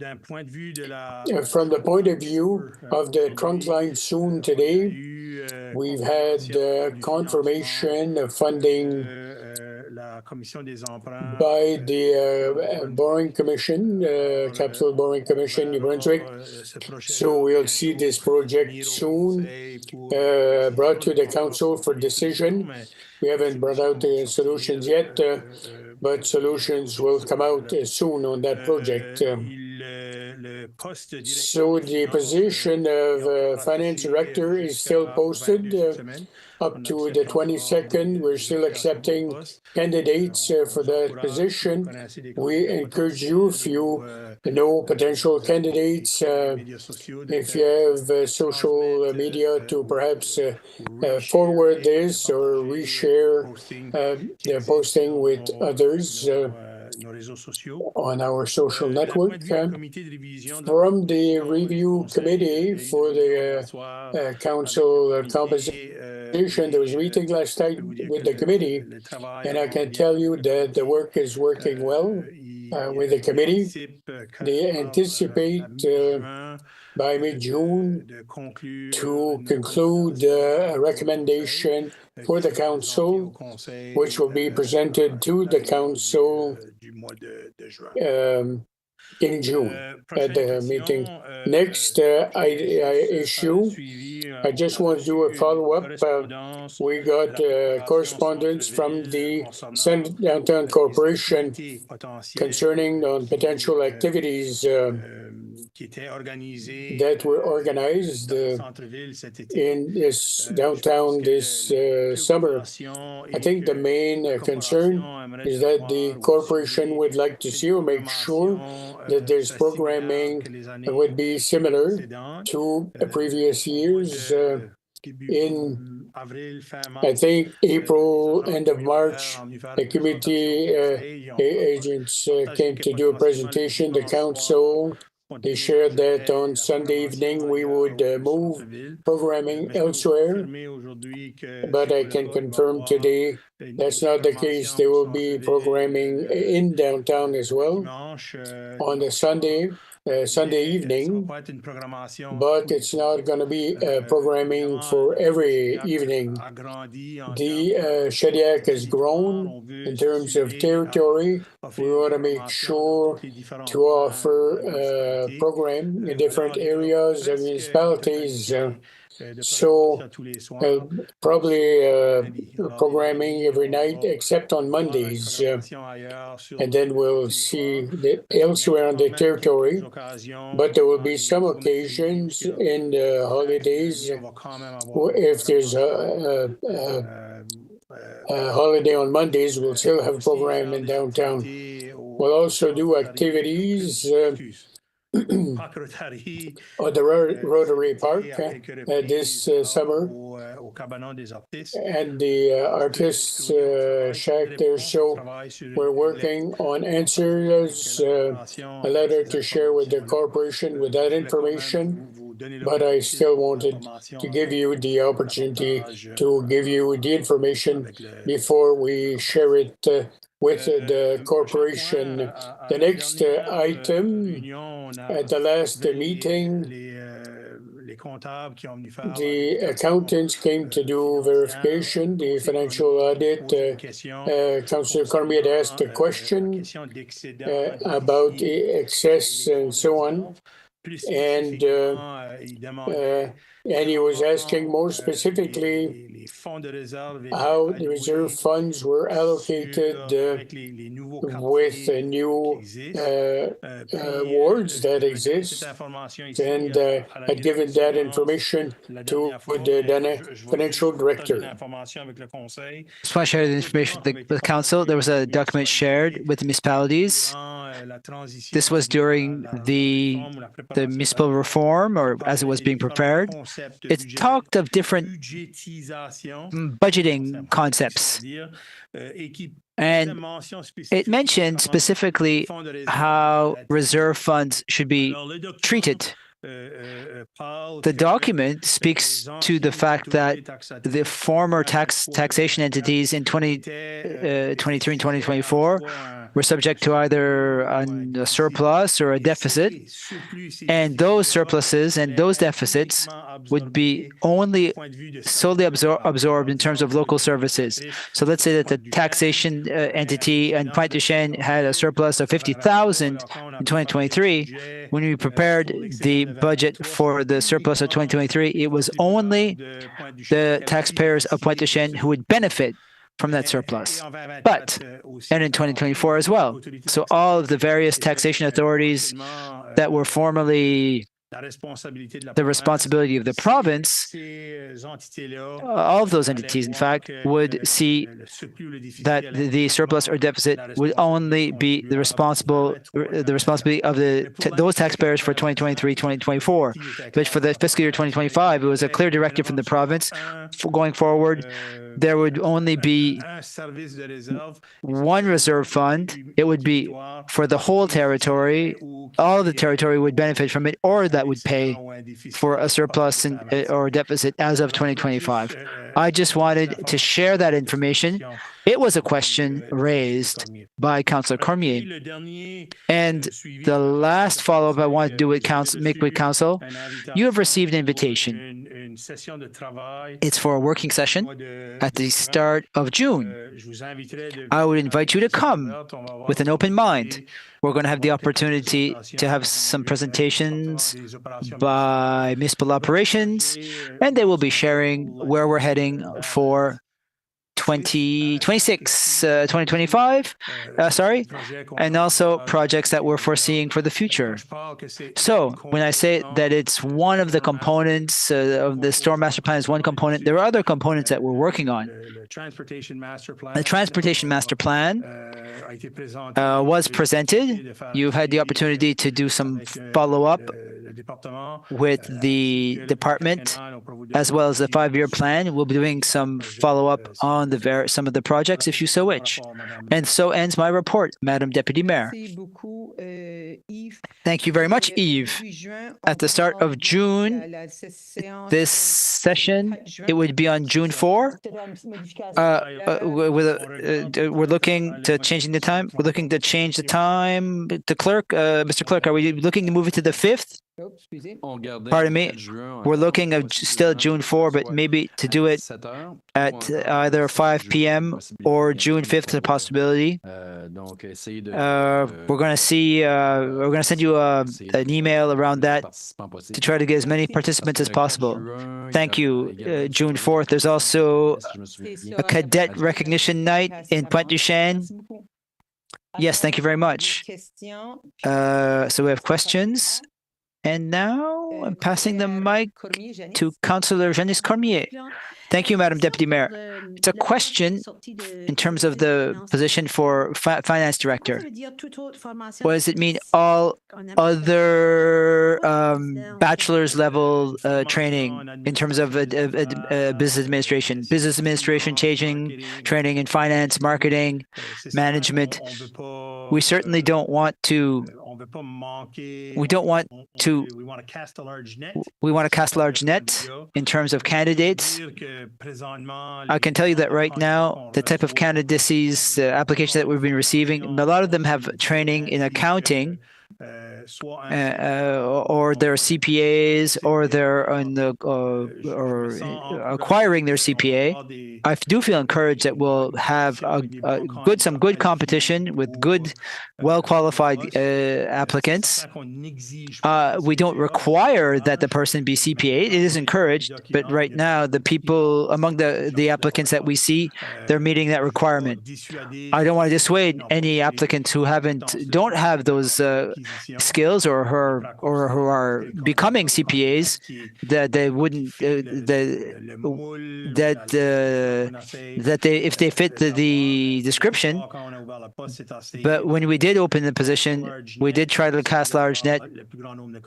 From the point of view of the trunk line soon today, we've had confirmation of funding by the Borrowing Commission, Capital Borrowing Commission, New Brunswick. So we'll see this project soon brought to the council for decision. We haven't brought out the solutions yet, but solutions will come out soon on that project. So the position of finance director is still posted up to the 22nd. We're still accepting candidates for that position. We encourage you, if you know potential candidates, if you have social media, to perhaps forward this or reshare the posting with others on our social network. From the review committee for the council composition, there was a meeting last night with the committee, and I can tell you that the work is working well with the committee. They anticipate by mid-June to conclude a recommation for the council, which will be presented to the council in June at the meeting. Next issue, I just want to do a follow-up. We got correspondence from the Downtown Corporation concerning on potential activities that were organized in this downtown this summer. I think the main concern is that the corporation would like to see or make sure that there's programming that would be similar to previous years. In, I think, April, end of March, the committee agents came to do a presentation. The council, they shared that on Sunday evening we would move programming elsewhere, but I can confirm today that's not the case. There will be programming in downtown as well on a Sunday evening, but it's not going to be programming for every evening. The Shediac has grown in terms of territory. We want to make sure to offer program in different areas and municipalities. So probably programming every night except on Mondays, and then we'll see elsewhere on the territory. But there will be some occasions in the holidays if there's a holiday on Mondays, we'll still have a program in downtown. We'll also do activities or the Rotary Park this summer, and the artists shack there. So we're working on answers, a letter to share with the corporation with that information. but I still wanted to give you the opportunity to give you the information before we share it with the corporation. The next item at the last meeting, the accountants came to do verification, the financial audit. Councillor Cormier had asked a question about the excess and so on. And he was asking more specifically how the reserve funds were allocated with new wards that exist. And I'd given that information to the financial director. Just want to share the information with the council. There was a document shared with the municipalities. This was during the municipal reform, or as it was being prepared. It talked of different budgeting concepts. And it mentioned specifically how reserve funds should be treated. The document speaks to the fact that the former taxation entities in 2023 and 2024 were subject to either a surplus or a deficit, and those surpluses and those deficits would be only solely absorbed in terms of local services. So let's say that the taxation entity in Pointe-du-Chêne had a surplus of 50,000 in 2023. When we prepared the budget for the surplus of 2023, it was only the taxpayers of Pointe-du-Chêne who would benefit from that surplus, and in 2024 as well. So all of the various taxation authorities that were formerly the responsibility of the province, all of those entities, in fact, would see that the surplus or deficit would only be the responsibility of those taxpayers for 2023, 2024. But for the fiscal year 2025, it was a clear directive from the province. Going forward, there would only be one reserve fund. It would be for the whole territory. All of the territory would benefit from it, or that would pay for a surplus or a deficit as of 2025. I just wanted to share that information. It was a question raised by Councillor Cormier. And the last follow-up I want to do with council, you have received an invitation. It's for a working session at the start of June. I would invite you to come with an open mind. We're going to have the opportunity to have some presentations by municipal operations, and they will be sharing where we're heading for 2025, and also projects that we're foreseeing for the future. So when I say that it's one of the components of the Storm Master Plan is one component, there are other components that we're working on. The Transportation Master Plan was presented. You've had the opportunity to do some follow-up with the department, as well as the 5-year plan. We'll be doing some follow-up on some of the projects, if you so wish. And so ends my report, Madam Deputy Mayor. Thank you very much, Yves. At the start of June, this session, it would be on June 4. We're looking to changing the time. We're looking to change the time. The clerk, Mr. Clerk, are we looking to move it to the 5th? Pardon me. We're looking at still June 4, but maybe to do it at either 5 p.m. or June 5th is a possibility. We're going to see. We're going to send you an email around that to try to get as many participants as possible. Thank you. June 4th. There's also a cadet recognition night in Pointe-du-Chêne. Yes, thank you very much. So we have questions. And now I'm passing the mic to Councillor Janice Cormier. Thank you, Madam Deputy Mayor. It's a question in terms of the position for finance director. What does it mean? All other bachelor's level training in terms of business administration, training in finance, marketing, management. We certainly don't want to. We don't want to. We want to cast a large net. We want to cast a large net in terms of candidates. I can tell you that right now, the type of candidacies, the applications that we've been receiving, a lot of them have training in accounting, or they're CPAs, or they're on the or acquiring their CPA. I do feel encouraged that we'll have some good competition with good, well-qualified applicants. We don't require that the person be CPA. It is encouraged, but right now, the people among the applicants that we see, they're meeting that requirement. I don't want to dissuade any applicants who don't have those skills or who are becoming CPAs that they wouldn't that they if they fit the description. But when we did open the position, we did try to cast large net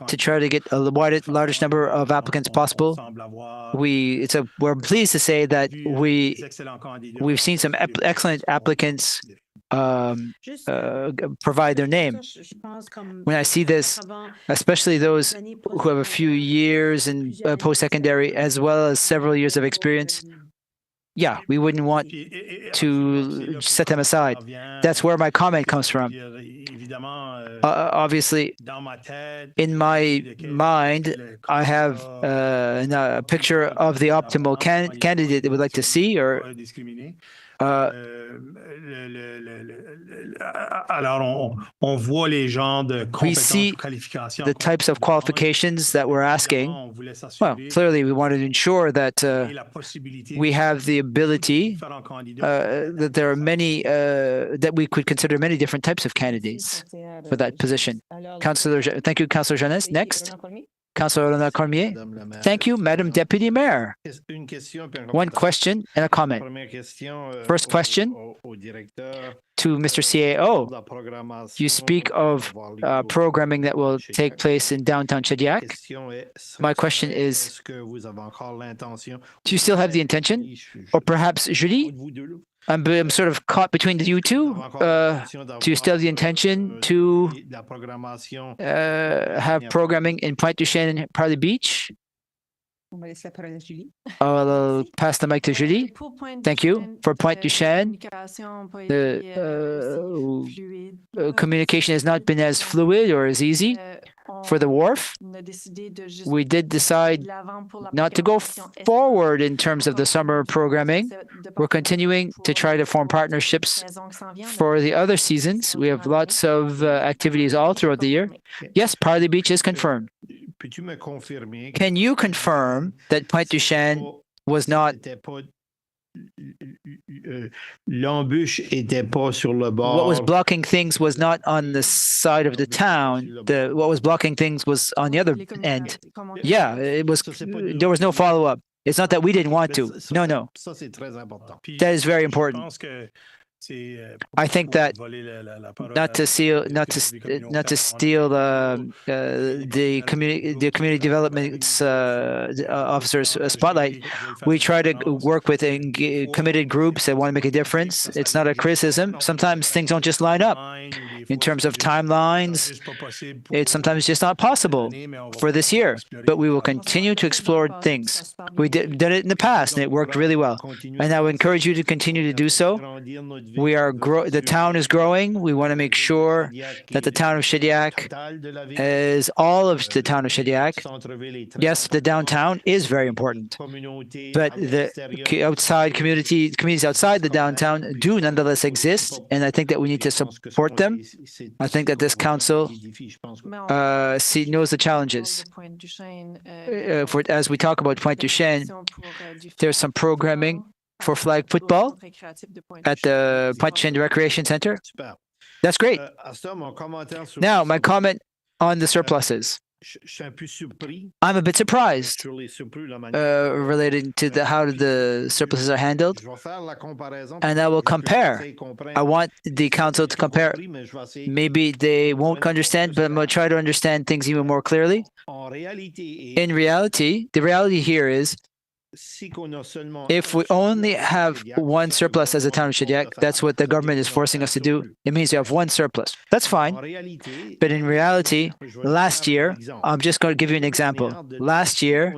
to try to get a largest number of applicants possible. We're pleased to say that we've seen some excellent applicants provide their name. When I see this, especially those who have a few years in post-secondary as well as several years of experience, yeah, we wouldn't want to set them aside. That's where my comment comes from. Obviously, in my mind, I have a picture of the optimal candidate that we'd like to see, or we see the types of qualifications that we're asking. Well, clearly, we wanted to ensure that we have the ability, that there are many, that we could consider many different types of candidates for that position. Thank you, Councillor Jeunesse. Next. Councillor Leonard Cormier. Thank you, Madam Deputy Mayor. One question and a comment. First question to Mr. CAO. You speak of programming that will take place in downtown Shediac. My question is, do you still have the intention? Or perhaps Julie? I'm sort of caught between you two. Do you still have the intention to have programming in Pointe-du-Chêne and Parley Beach? I'll pass the mic to Julie. Thank you. For Pointe-du-Chêne, the communication has not been as fluid or as easy. For the wharf, we did decide not to go forward in terms of the summer programming. We're continuing to try to form partnerships for the other seasons. We have lots of activities all throughout the year. Yes, Parley Beach is confirmed. Can you confirm that Pointe-du-Chêne was not... What was blocking things was not on the side of the town. What was blocking things was on the other end. Yeah, it was. There was no follow-up. It's not that we didn't want to. No. That is very important. I think that not to steal the community development officers' spotlight, we try to work with committed groups that want to make a difference. It's not a criticism. Sometimes things don't just line up in terms of timelines. It's sometimes just not possible for this year, but we will continue to explore things. We did it in the past, and it worked really well. And I would encourage you to continue to do so. The town is growing. We want to make sure that the town of Shediac is all of the town of Shediac. Yes, the downtown is very important, but the communities outside the downtown do nonetheless exist, and I think that we need to support them. I think that this council knows the challenges. As we talk about Pointe-du-Chêne, there's some programming for flag football at the Pointe-du-Chêne Recreation Center. That's great. Now, my comment on the surpluses. I'm a bit surprised related to how the surpluses are handled. And I will compare. I want the council to compare. Maybe they won't understand, but I'm going to try to understand things even more clearly. In reality, the reality here is if we only have one surplus as a town of Shediac, that's what the government is forcing us to do. It means you have one surplus. That's fine. But in reality, last year, I'm just going to give you an example. Last year,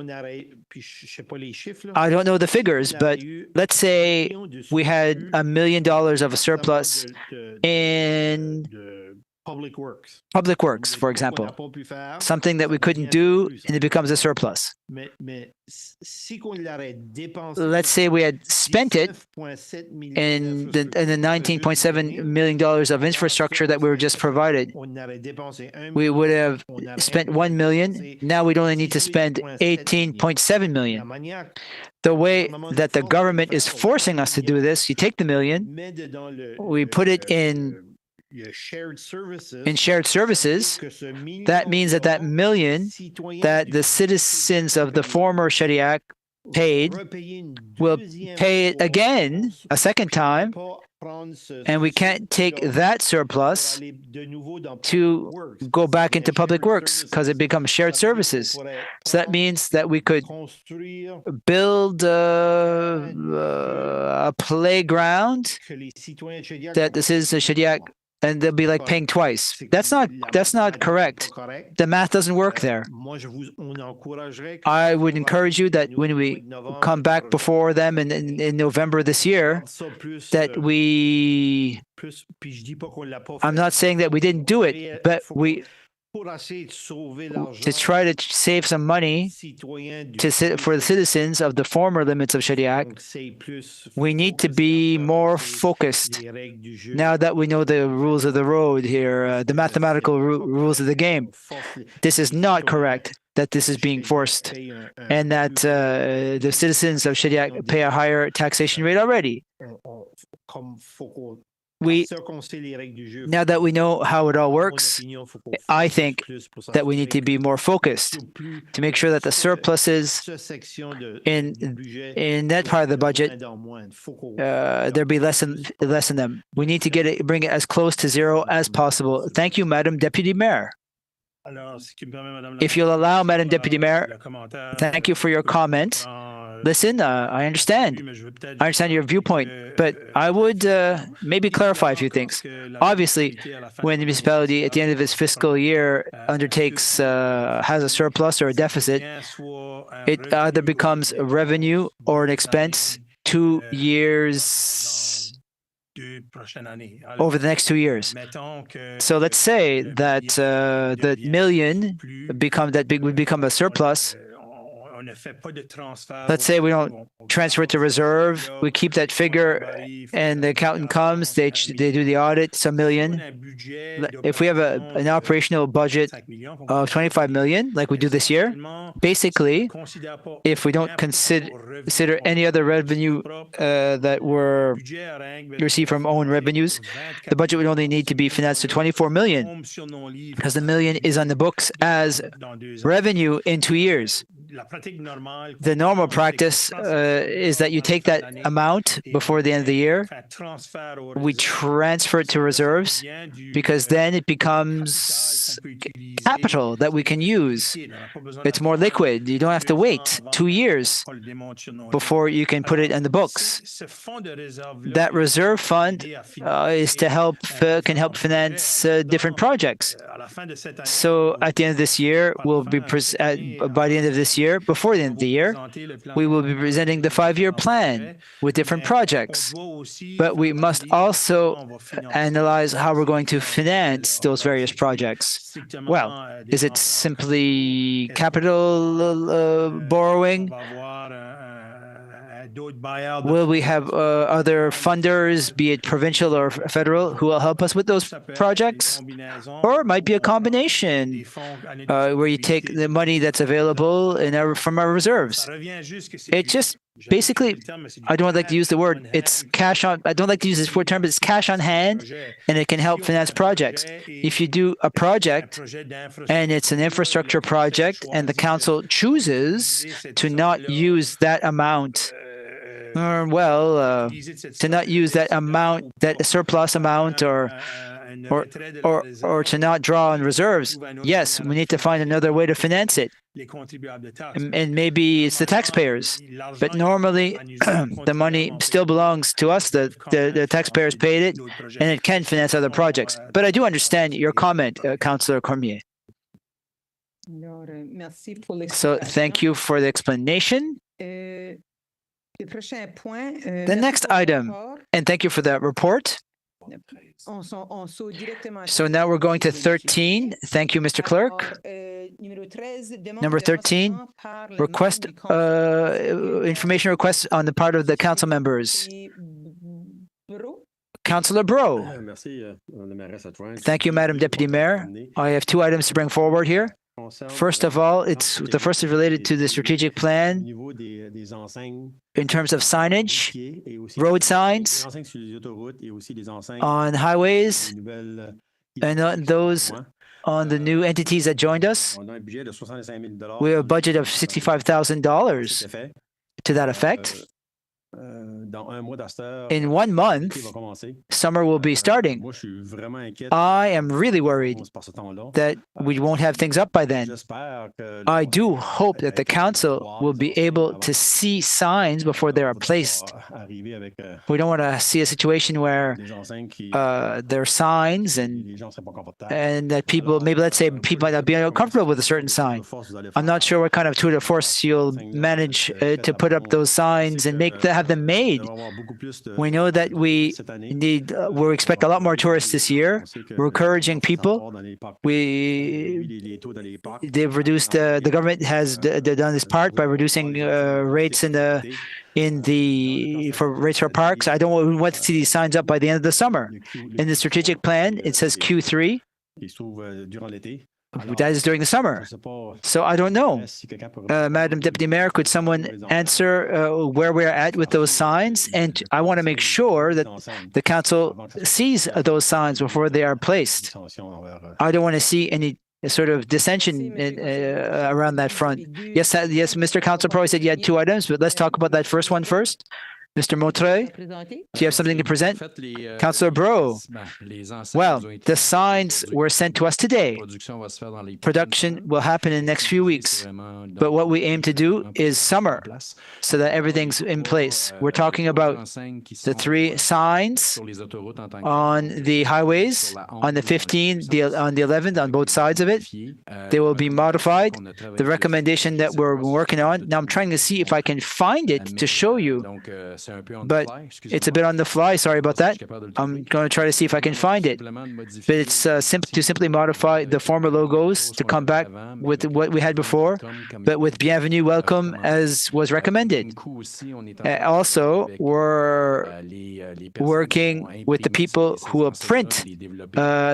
I don't know the figures, but let's say we had $1 million of a surplus in Public Works, for example, something that we couldn't do and it becomes a surplus. Let's say we had spent it in the $19.7 million of infrastructure that we were just provided. We would have spent 1 million. Now we'd only need to spend 18.7 million. The way that the government is forcing us to do this, you take the million, we put it in shared services. That means that that million that the citizens of the former Shediac paid will pay it again a second time, and we can't take that surplus to go back into Public Works because it becomes shared services. So that means that we could build a playground that the citizens of Shediac, and they'll be like paying twice. That's not correct. The math doesn't work there. I would encourage you that when we come back before them in November this year, that we, I'm not saying that we didn't do it, but to try to save some money for the citizens of the former limits of Shediac, we need to be more focused. Now that we know the rules of the road here, the mathematical rules of the game, this is not correct that this is being forced and that the citizens of Shediac pay a higher taxation rate already. Now that we know how it all works, I think that we need to be more focused to make sure that the surpluses in that part of the budget, there be less in them. We need to bring it as close to zero as possible. Thank you, Madam Deputy Mayor. If you'll allow, Madam Deputy Mayor, thank you for your comment. Listen, I understand. I understand your viewpoint, but I would maybe clarify a few things. Obviously, when the municipality at the end of its fiscal year undertakes, has a surplus or a deficit, it either becomes a revenue or an expense 2 years over the next 2 years. So let's say that the million would become a surplus. Let's say we don't transfer it to reserve. We keep that figure, and the accountant comes. They do the audit. It's $1 million. If we have an operational budget of 25 million, like we do this year, basically, if we don't consider any other revenue that were received from own revenues, the budget would only need to be financed to 24 million, because the million is on the books as revenue in 2 years. The normal practice is that you take that amount before the end of the year, we transfer it to reserves, because then it becomes capital that we can use. It's more liquid. You don't have to wait 2 years before you can put it in the books. That reserve fund is to can help finance different projects. So at the end of this year, by the end of this year, before the end of the year, we will be presenting the 5-year plan with different projects. But we must also analyze how we're going to finance those various projects. Well, is it simply capital borrowing? Will we have other funders, be it provincial or federal, who will help us with those projects? Or it might be a combination where you take the money that's available from our reserves. It just basically, I don't like to use the word, it's cash on, I don't like to use this word term, but it's cash on hand, and it can help finance projects. If you do a project and it's an infrastructure project and the council chooses to not use that amount, to not use that amount, that surplus amount, or to not draw on reserves, yes, we need to find another way to finance it. And maybe it's the taxpayers, but normally the money still belongs to us. The taxpayers paid it, and it can finance other projects. But I do understand your comment, Councillor Cormier. So thank you for the explanation. The next item, and thank you for that report. So now we're going to 13. Thank you, Mr. Clerk. Number 13, information requests on the part of the council members. Councillor Bro. Thank you, Madam Deputy Mayor. I have two items to bring forward here. First of all, the first is related to the strategic plan in terms of signage, road signs on highways, and those on the new entities that joined us. We have a budget of $65,000 to that effect. In 1 month, summer will be starting. I am really worried that we won't have things up by then. I do hope that the council will be able to see signs before they are placed. We don't want to see a situation where there are signs and that people, maybe let's say people might not be comfortable with a certain sign. I'm not sure what kind of tour de force you'll manage to put up those signs and have them made. We know that we expect a lot more tourists this year. We're encouraging people. They've reduced, the government has done this part by reducing rates for rates for parks. I don't want to see these signs up by the end of the summer. In the strategic plan, it says Q3. That is during the summer. So I don't know. Madam Deputy Mayor, could someone answer where we're at with those signs? And I want to make sure that the council sees those signs before they are placed. I don't want to see any sort of dissension around that front. Yes, Mr. Council Pro said you had two items, but let's talk about that first one first. Mr. Montreuil, do you have something to present? Councillor Bro, well, the signs were sent to us today. Production will happen in the next few weeks. But what we aim to do is summer, so that everything's in place. We're talking about the 3 signs on the highways, on the 15th, on the 11th, on both sides of it. They will be modified. The recommendation that we're working on, now I'm trying to see if I can find it to show you. But it's a bit on the fly. Sorry about that. I'm going to try to see if I can find it. But it's to simply modify the former logos to come back with what we had before, but with Bienvenue, welcome, as was recommended. Also, we're working with the people who will print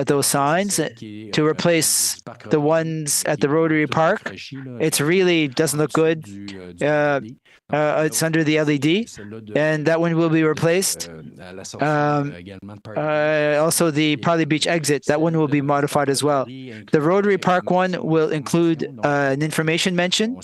those signs to replace the ones at the Rotary Park. It really doesn't look good. It's under the LED, and that one will be replaced. Also, the Parley Beach exit, that one will be modified as well. The Rotary Park one will include an information mention.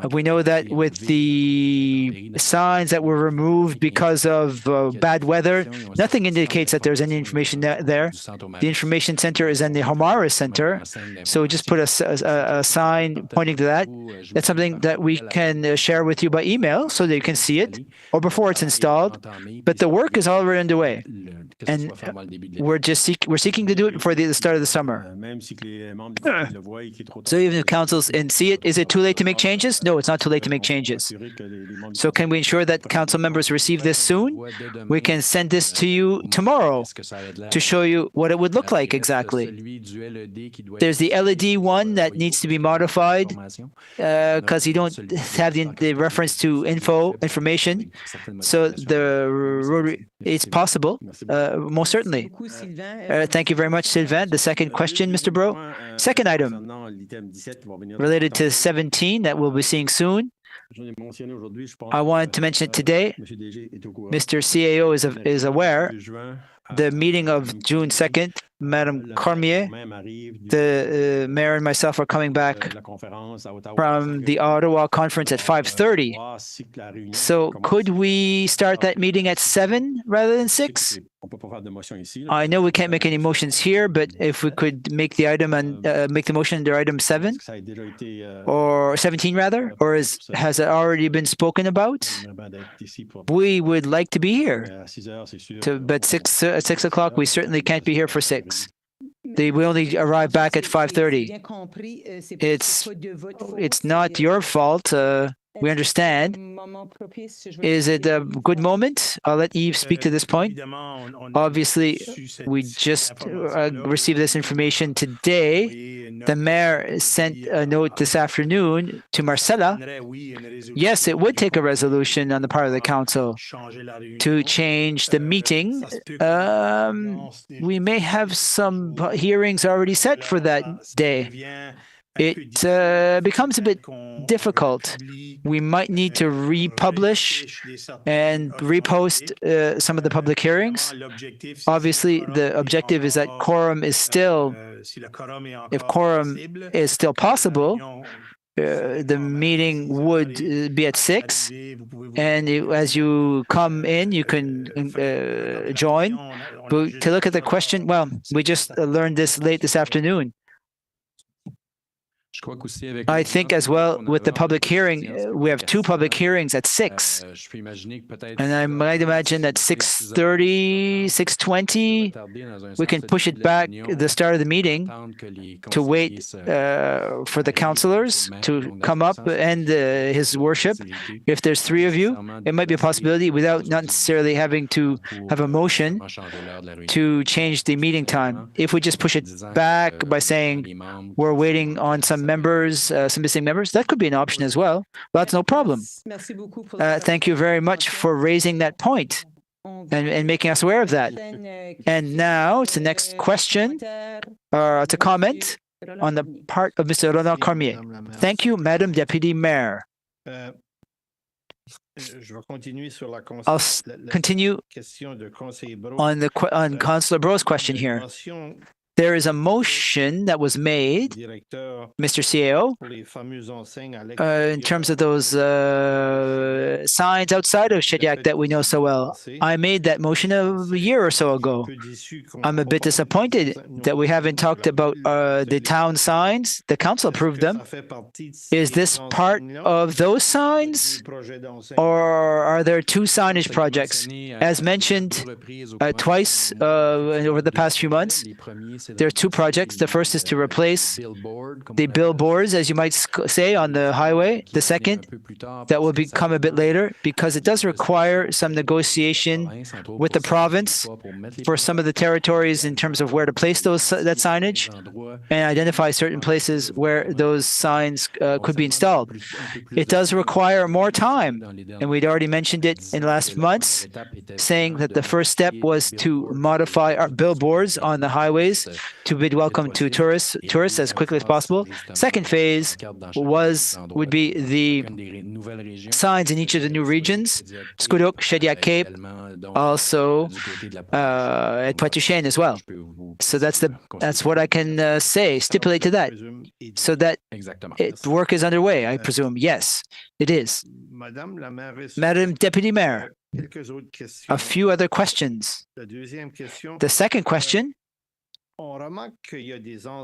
We know that with the signs that were removed because of bad weather, nothing indicates that there's any information there. The information center is in the Homaris Center, so just put a sign pointing to that. That's something that we can share with you by email so that you can see it. or before it's installed, but the work is already underway. And we're seeking to do it before the start of the summer. So even if councils and see it, is it too late to make changes? No, it's not too late to make changes. So can we ensure that council members receive this soon? We can send this to you tomorrow to show you what it would look like exactly. There's the LED one that needs to be modified because you don't have the reference to information. So the rotary, it's possible, most certainly. Thank you very much, Sylvain. The second question, Mr. Bro. Second item related to 17 that we'll be seeing soon. I wanted to mention it today. Mr. CAO is aware. The meeting of June 2nd, Madame Cormier, the mayor and myself are coming back from the Ottawa conference at 5:30. So could we start that meeting at 7 rather than 6? I know we can't make any motions here, but if we could make the item and make the motion under item 7 or 17 rather, or has it already been spoken about? We would like to be here. But at 6 o'clock, we certainly can't be here for 6. We only arrive back at 5:30. It's not your fault. We understand. Is it a good moment? I'll let Yves speak to this point. Obviously, we just received this information today. The mayor sent a note this afternoon to Marcella. Yes, it would take a resolution on the part of the council to change the meeting. We may have some hearings already set for that day. It becomes a bit difficult. We might need to republish and repost some of the public hearings. Obviously, the objective is that quorum is still, if quorum is still possible, the meeting would be at 6, and as you come in, you can join. But to look at the question, well, we just learned this late this afternoon. I think as well with the public hearing, we have 2 public hearings at 6. And I might imagine that 6:30, 6:20, we can push it back the start of the meeting to wait for the councillors to come up and his worship. If there's 3 of you, it might be a possibility without not necessarily having to have a motion to change the meeting time. If we just push it back by saying we're waiting on some members, some missing members, that could be an option as well. That's no problem. Thank you very much for raising that point and making us aware of that. And now it's the next question, to comment on the part of Mr. Ronald Cormier. Thank you, Madam Deputy Mayor. I'll continue on Councillor Bro's question here. There is a motion that was made, Mr. CAO, in terms of those signs outside of Shediac that we know so well. I made that motion a year or so ago. I'm a bit disappointed that we haven't talked about the town signs. The council approved them. Is this part of those signs, or are there 2 signage projects? As mentioned twice over the past few months, there are 2 projects. The first is to replace the billboards, as you might say, on the highway. The second, that will become a bit later, because it does require some negotiation with the province for some of the territories in terms of where to place that signage and identify certain places where those signs could be installed. It does require more time, and we'd already mentioned it in the last months, saying that the first step was to modify our billboards on the highways to bid welcome to tourists as quickly as possible. Second phase would be the signs in each of the new regions, Scoudouc, Shediac, Cape, also at Pointe-du-Chêne as well. So that's what I can say, stipulate to that, so that work is underway, I presume. Yes, it is. Madam Deputy Mayor, a few other questions. The second question,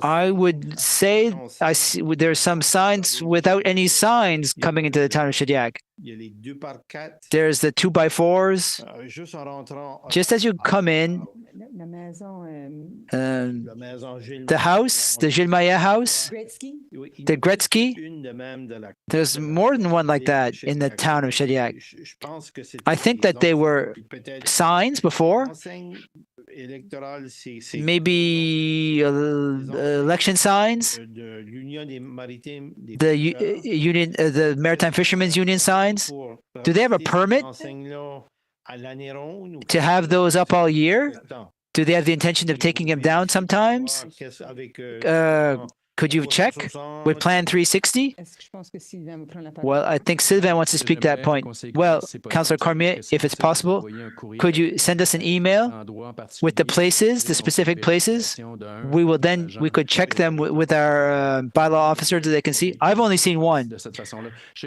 I would say I see there's some signs without any signs coming into the town of Shediac. There's the 2x4s. Just as you come in, La maison, the house, the Gilles Maillet house, Gretzky. the Gretzky, there's more than one like that in the town of Shediac. I think that they were signs before, maybe election signs, the Maritime Fishermen's Union signs. Do they have a permit to have those up all year? Do they have the intention of taking them down sometimes? Could you check with Plan 360? Est-ce que je pense que Sylvain va prendre la parole? Well, I think Sylvain wants to speak to that point. Well, Councillor Cormier, if it's possible, could you send us an email with the places, the specific places? We could check them with our bylaw officer so they can see. I've only seen one.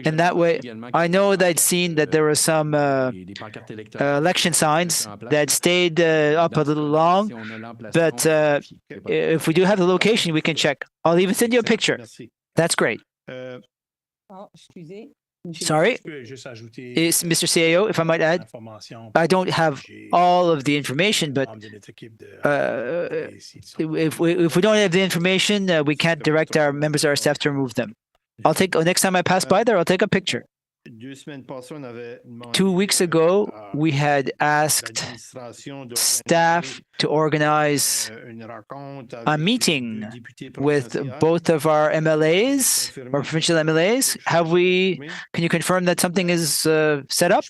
And that way, I know that I'd seen that there were some election signs that stayed up a little long, but if we do have the location, we can check. I'll even send you a picture. That's great. Oh, excusez. Sorry, is Mr. CAO, if I might add, I don't have all of the information, but if we don't have the information, we can't direct our members of our staff to remove them. Next time I pass by there, I'll take a picture. 2 weeks ago, we had asked staff to organize a meeting with both of our MLAs, our provincial MLAs. Can you confirm that something is set up?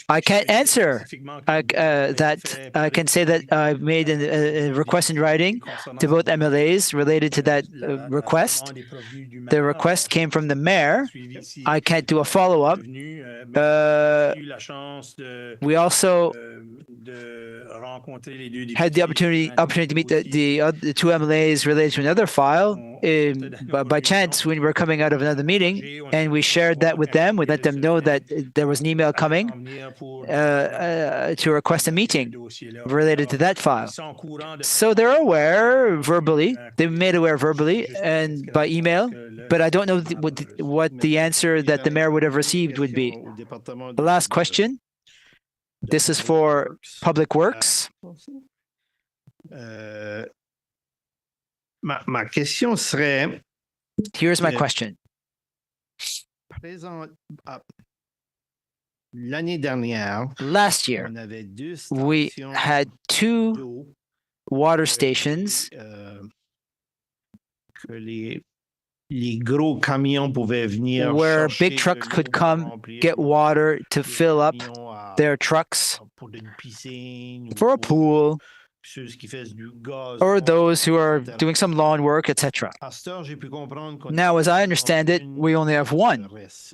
I can't answer that. I can say that I've made a request in writing to both MLAs related to that request. The request came from the mayor. I can't do a follow-up. We also had the opportunity to meet the two MLAs related to another file. By chance, when we were coming out of another meeting, and we shared that with them, we let them know that there was an email coming to request a meeting related to that file. So they're aware verbally. They've made aware verbally and by email, but I don't know what the answer that the mayor would have received would be. The last question. This is for Public Works. Ma question serait. Here's my question. L'année dernière, last year, we had 2 water stations where big trucks could come get water to fill up their trucks for a pool, or those who are doing some lawn work, etc. Now, as I understand it, we only have one. There's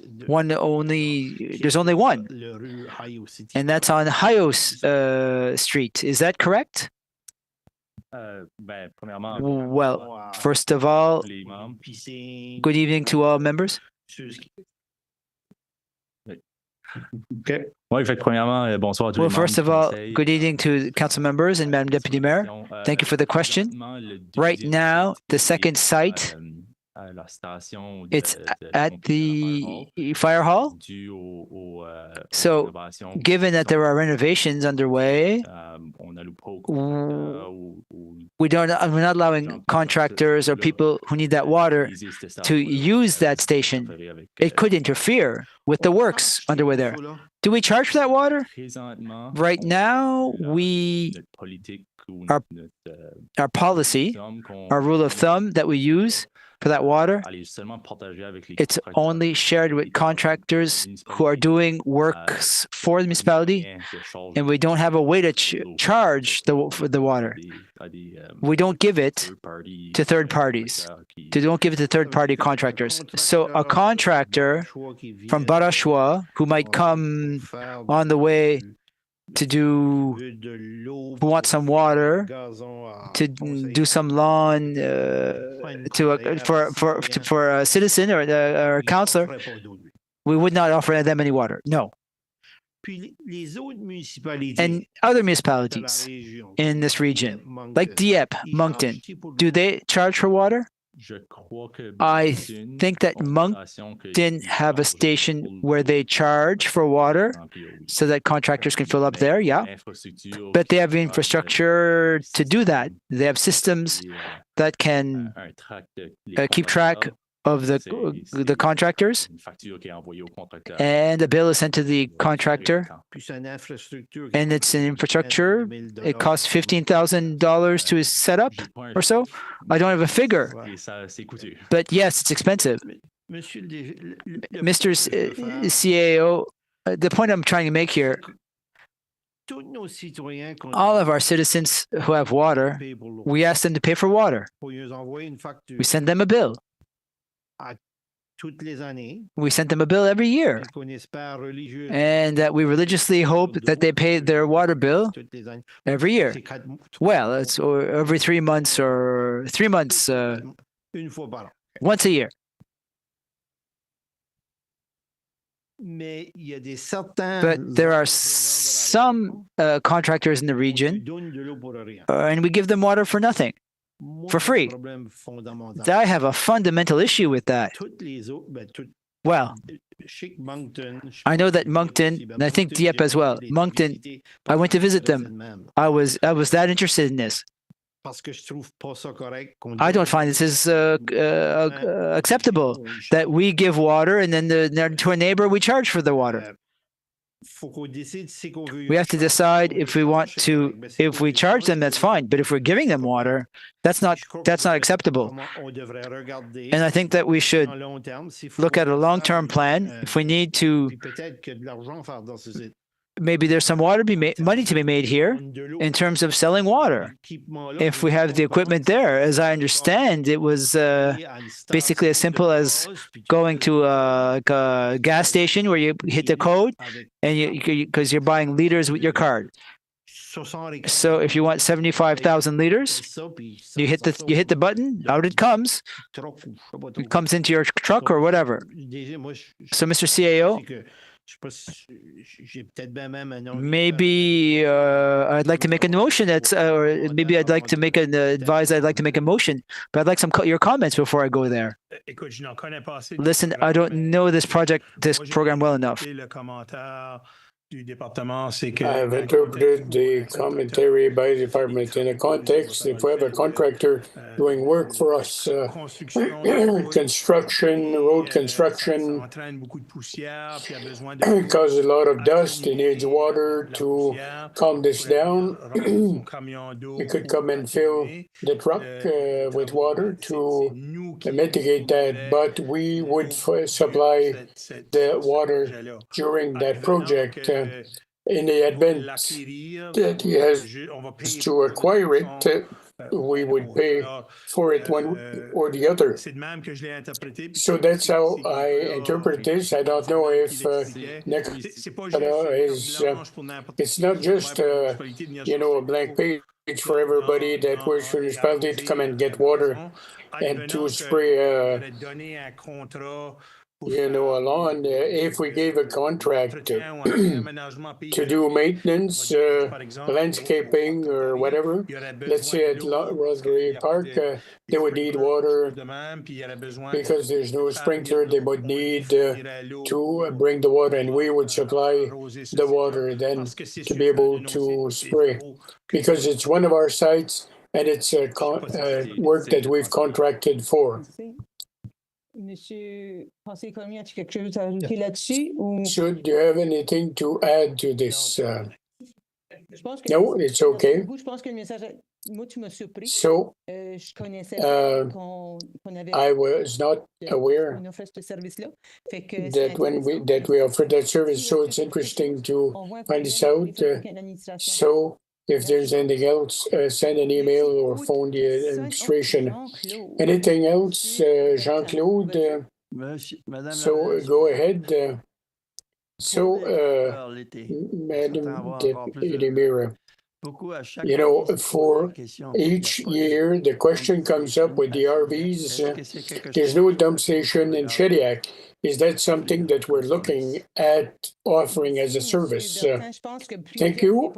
only one, and that's on Hayos Street. Is that correct? Well, first of all, good evening to all members. Okay. Well, first of all, good evening to council members and Madam Deputy Mayor. Thank you for the question. Right now, the second site, it's at the fire hall. So, given that there are renovations underway, we're not allowing contractors or people who need that water to use that station. It could interfere with the works underway there. Do we charge for that water? Right now, our policy, our rule of thumb that we use for that water, it's only shared with contractors who are doing works for the municipality, and we don't have a way to charge for the water. We don't give it to third parties. We don't give it to third-party contractors. So a contractor from Barachois who might come on the way who want some water, to do some lawn for a citizen or a councillor, we would not offer them any water. No. And other municipalities in this region, like Dieppe, Moncton, do they charge for water? I think that Moncton have a station where they charge for water so that contractors can fill up there, yeah. But they have infrastructure to do that. They have systems that can keep track of the contractors, and the bill is sent to the contractor, and it's an infrastructure. It costs $15,000 to set up or so. I don't have a figure, but yes, it's expensive. Mr. CAO, the point I'm trying to make here, all of our citizens who have water, we ask them to pay for water. We send them a bill. We sent them a bill every year, and that we religiously hope that they pay their water bill every year. Well, it's every 3 months or 3 months, once a year. But there are some contractors in the region, and we give them water for nothing, for free. I have a fundamental issue with that. Well, I know that Moncton, and I think Dieppe as well. Moncton, I went to visit them. I was that interested in this. I don't find this is acceptable that we give water and then to a neighbor we charge for the water. We have to decide if we charge them, that's fine. But if we're giving them water, that's not acceptable. And I think that we should look at a long-term plan. If we need to, maybe there's some money to be made here in terms of selling water. If we have the equipment there, as I understand, it was basically as simple as going to a gas station where you hit the code, and because you're buying liters with your card. So if you want 75,000 liters, you hit the button, out it comes. It comes into your truck or whatever. So, Mr. CAO, maybe I'd like to make a motion or maybe I'd like to make I'd like to make a motion, but I'd like your comments before I go there. Listen, I don't know this program well enough. I have interpreted the commentary by the department in a context. If we have a contractor doing work for us, construction, road construction, causes a lot of dust, it needs water to calm this down. We could come and fill the truck with water to mitigate that, but we would supply the water during that project. In the event that he has to acquire it, we would pay for it one or the other. So that's how I interpret this. I don't know if it's not just a blank page for everybody that works for the municipality to come and get water and to spray a lawn. If we gave a contract to do maintenance, landscaping or whatever, let's say at Rosary Park, they would need water because there's no sprinkler. They would need to bring the water, and we would supply the water then to be able to spray, because it's one of our sites and it's work that we've contracted for. Monsieur Conseiller Cormier, as-tu quelque chose à ajouter là-dessus? Should you have anything to add to this? No, it's okay. So, I was not aware that we offered that service, so it's interesting to find this out. So, if there's anything else, send an email or phone the administration. Anything else, Jean-Claude? So go ahead. Madam Deputy Mayor, for each year, the question comes up with the RVs. There's no dump station in Shediac. is that something that we're looking at offering as a service? Thank you.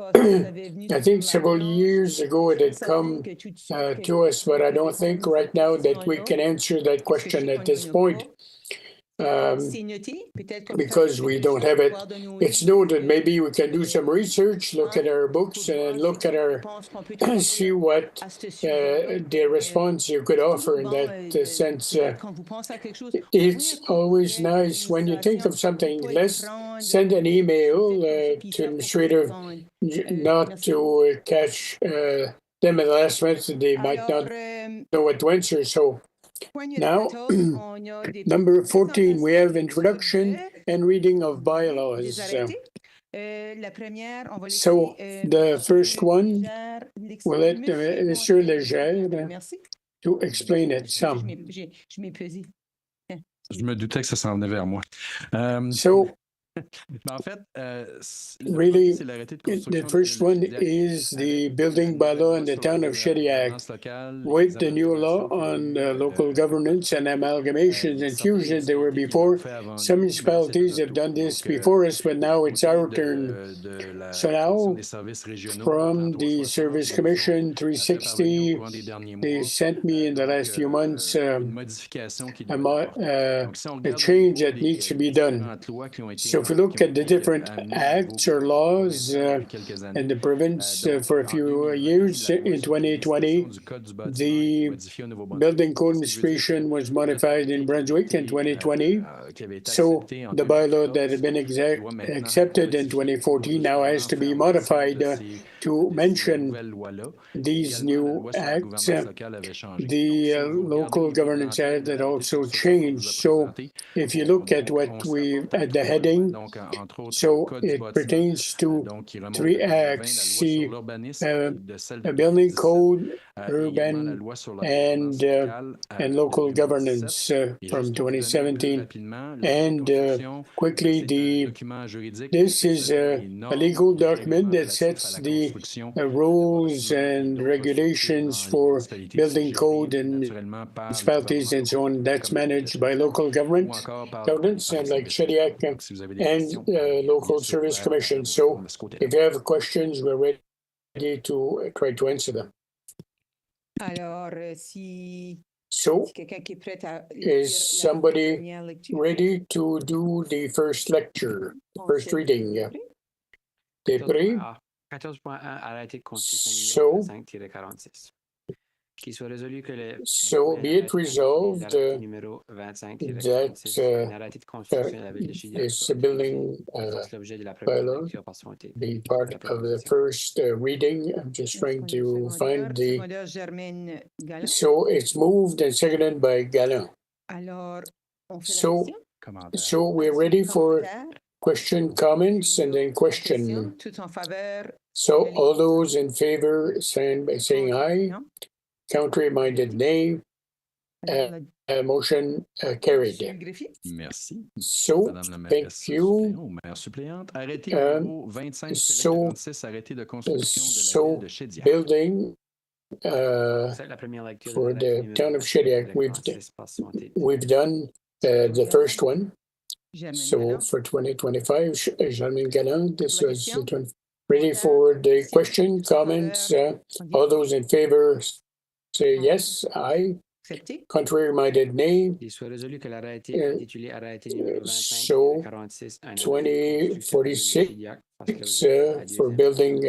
I think several years ago it had come to us, but I don't think right now that we can answer that question at this point. Because we don't have it. It's noted. Maybe we can do some research, look at our books, and look at our see what the response you could offer in that sense. It's always nice when you think of something. Let's send an email to administrator, not to catch them at the last minute. They might not know what to answer. So. Now, number 14, we have introduction and reading of bylaws. So, the first one, we'll let Mr. Legere to explain it some. Je me doutais que ça s'en venait vers moi. So, En fait, really, the first one is the building bylaw in the town of Shediac. With the new law on local governance and amalgamations and fusions, there were before. Some municipalities have done this before us, but now it's our turn. So now, from the Service Commission 360, they sent me in the last few months a change that needs to be done. So if you look at the different acts or laws in the province for a few years, in 2020, the building code administration was modified in Brunswick in 2020. So the bylaw that had been accepted in 2014 now has to be modified to mention these new acts. The local governance act had also changed. So if you look at what at the heading, so it pertains to 3 acts, see a building code, urban, and local governance from 2017. And quickly, this is a legal document that sets the rules and regulations for building code and municipalities and so on. That's managed by local governments and like Shediac and local service commission. So if you have questions, we're ready to try to answer them. So, is somebody ready to do the first lecture, first reading? Desprez? So, so be it resolved that this building bylaw be part of the first reading. I'm just trying to find the. So it's moved and seconded by Galin. So we're ready for question, comments, and then question. So all those in favor saying aye. Contrary-minded nay. Motion carried. Merci. So, thank you. So, building for the town of Shediac, we've done the first one. So, for 2025, Jean-Michel Galland, this was ready for the question, comments. All those in favor say yes, aye. Contrary-minded nay. So 2046 for building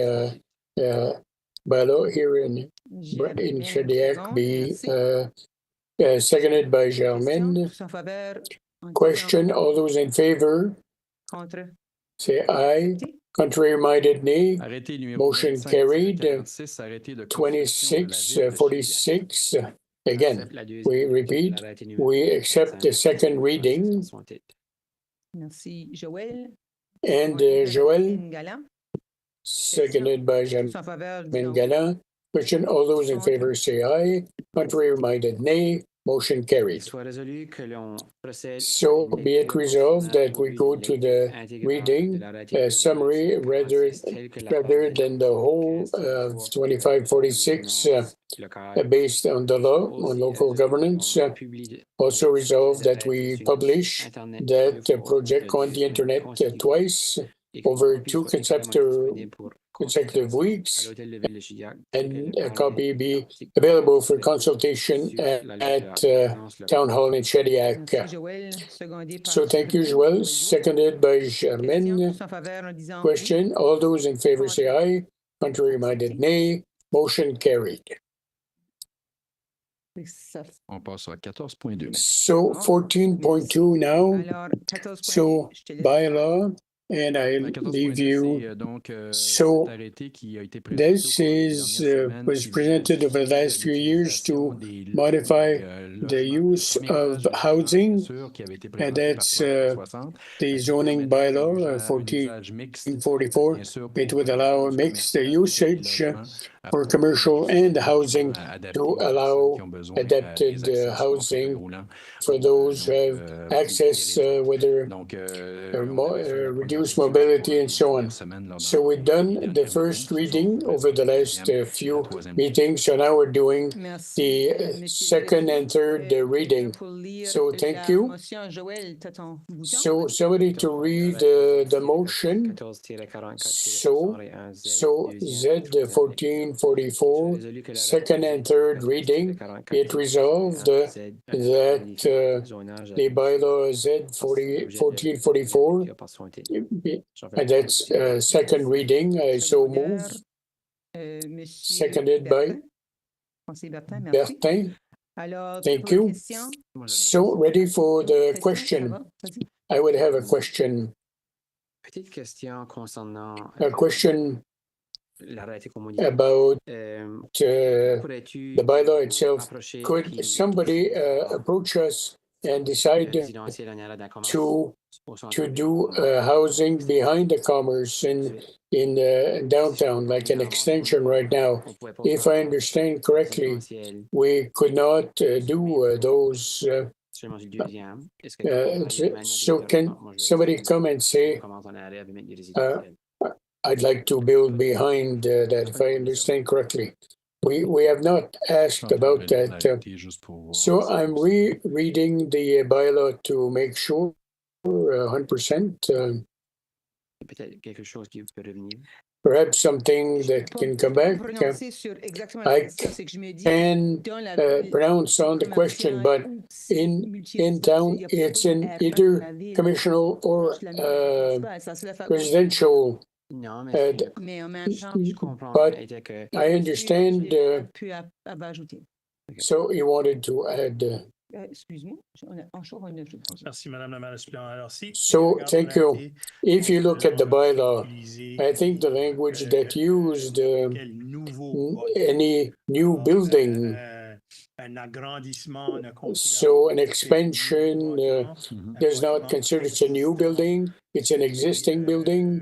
bylaw here in Shediac be seconded by Germaine. Question, all those in favor say aye. Contrary-minded nay. Motion carried. 2646. Again, we repeat, we accept the second reading. And Joël, seconded by Jean-Michel Galland. Question, all those in favor say aye. Contrary-minded nay. Motion carried. So be it resolved that we go to the reading summary rather than the whole of 2546 based on the law on local governance. Also resolved that we publish that project on the internet twice over two consecutive weeks, and a copy be available for consultation at Town Hall in Shediac. So thank you, Joël. Seconded by Germaine. Question, all those in favor say aye. Contrary-minded, nay. Motion carried. On passe à 14.2. So 14.2 now. So bylaw, and I leave you. So this is was presented over the last few years to modify the use of housing, and that's the zoning bylaw 1444. It would allow mixed usage for commercial and housing to allow adapted housing for those who have access, whether reduced mobility and so on. So we've done the first reading over the last few meetings. So now we're doing the second and third reading. So thank you. So somebody to read the motion. So Z 1444, second and third reading, it resolved that the bylaw Z 1444, and that's second reading, I so move. Seconded by Bertin. Thank you. So ready for the question. I would have a question. A question about the bylaw itself. Could somebody approach us and decide to do housing behind the commerce in downtown, like an extension right now? If I understand correctly, we could not do those. So can somebody come and say, I'd like to build behind that, if I understand correctly. We have not asked about that. So I'm rereading the bylaw to make sure 100%. Perhaps something that can come back. I can pronounce on the question, but in town, it's in either commercial or residential. But I understand. So you wanted to add. So thank you. If you look at the bylaw, I think the language that used any new building. So an expansion does not consider it's a new building, it's an existing building.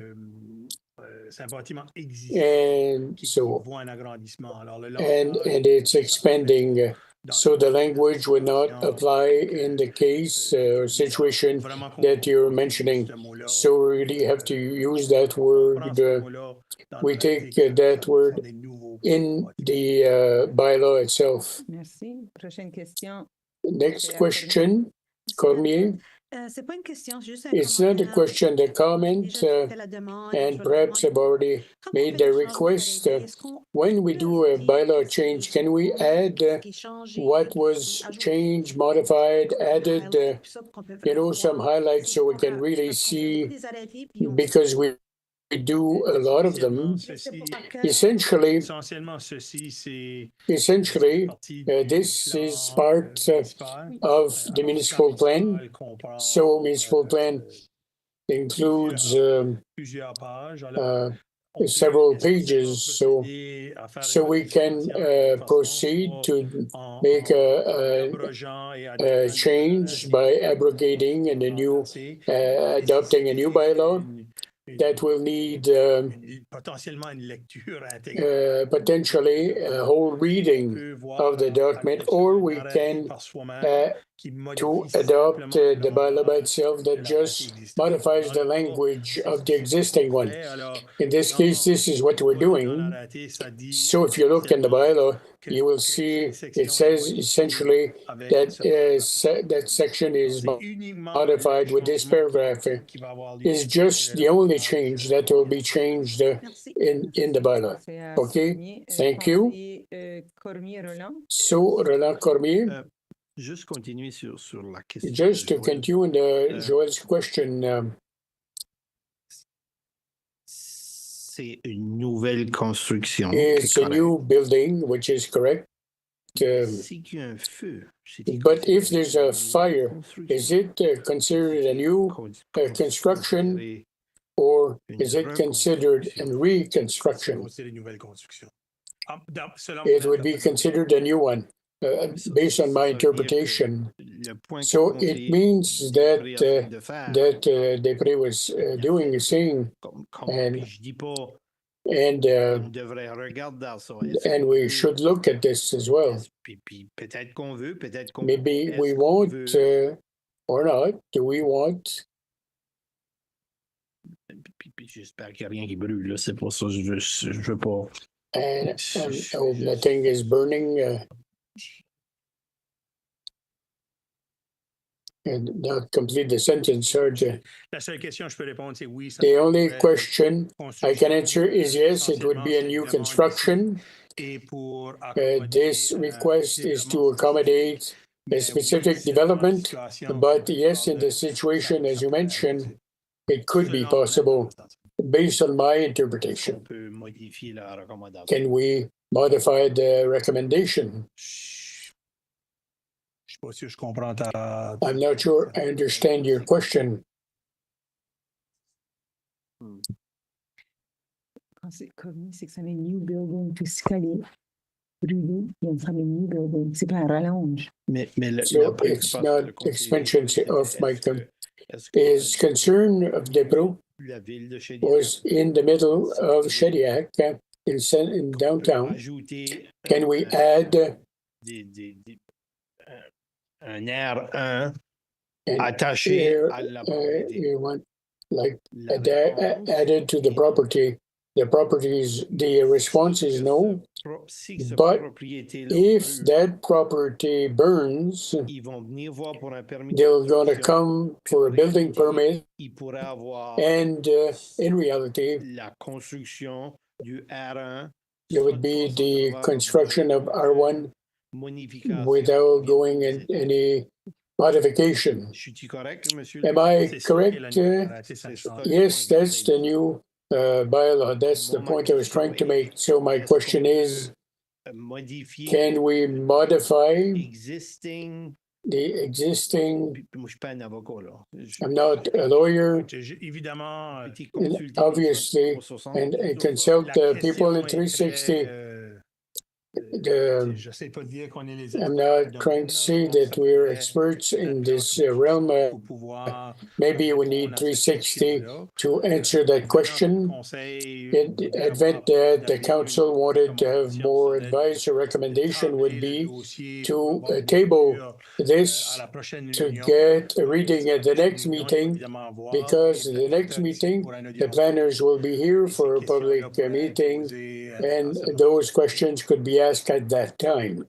And so, and it's expanding. So the language would not apply in the case or situation that you're mentioning. So we really have to use that word. We take that word in the bylaw itself. Next question, Cormier. It's not a question, the comment, and perhaps I've already made the request. When we do a bylaw change, can we add what was changed, modified, added, some highlights so we can really see, because we do a lot of them. Essentially, this is part of the municipal plan. So municipal plan includes several pages, so we can proceed to make a change by abrogating and adopting a new bylaw. that will need potentiellement une lecture intégrale. potentially a whole reading of the document, or we can to adopt the bylaw by itself that just modifies the language of the existing one. In this case, this is what we're doing. So if you look in the bylaw, you will see it says essentially that that section is modified with this paragraph. Is just the only change that will be changed in the bylaw. Okay, thank you. So, Roland Cormier. Juste continuer sur la question. Just to continue on Joël's question. C'est une nouvelle construction. It's a new building, which is correct. But if there's a fire, is it considered a new construction, or is it considered a reconstruction? It would be considered a new one. Based on my interpretation. So it means that Després was saying, and we should look at this as well. Maybe we want or not. Do we want? J'espère qu'il n'y a rien qui brûle, là. C'est pour ça que je veux pas. And nothing is burning. And not complete the sentence, Serge. La seule question je peux répondre, c'est oui. The only question I can answer is yes, it would be a new construction. This request is to accommodate a specific development, but yes, in the situation, as you mentioned, it could be possible based on my interpretation. Can we modify the recommendation? I'm not sure I understand your question. Quand c'est commis, c'est que ça met new building to scaler. Brûler, il y a une famille new building. C'est pas un rallonge. So it's not expansion of my His concern of Depro was in the middle of Shediac in downtown. Can we add un R1 attaché à la you want like added to the property. The properties, the response is no. But if that property burns, they're going to come for a building permit. And in reality, there would be the construction of R1 without going in any modification. Am I correct? Yes, that's the new bylaw. That's the point I was trying to make. So my question is, can we modify the existing? I'm not a lawyer, obviously, and consult people in 360. I'm not trying to say that we're experts in this realm. Maybe we need 360 to answer that question. In the event that the council wanted to have more advice or recommendation would be to table this to get a reading at the next meeting, because the next meeting, the planners will be here for a public meeting, and those questions could be asked at that time.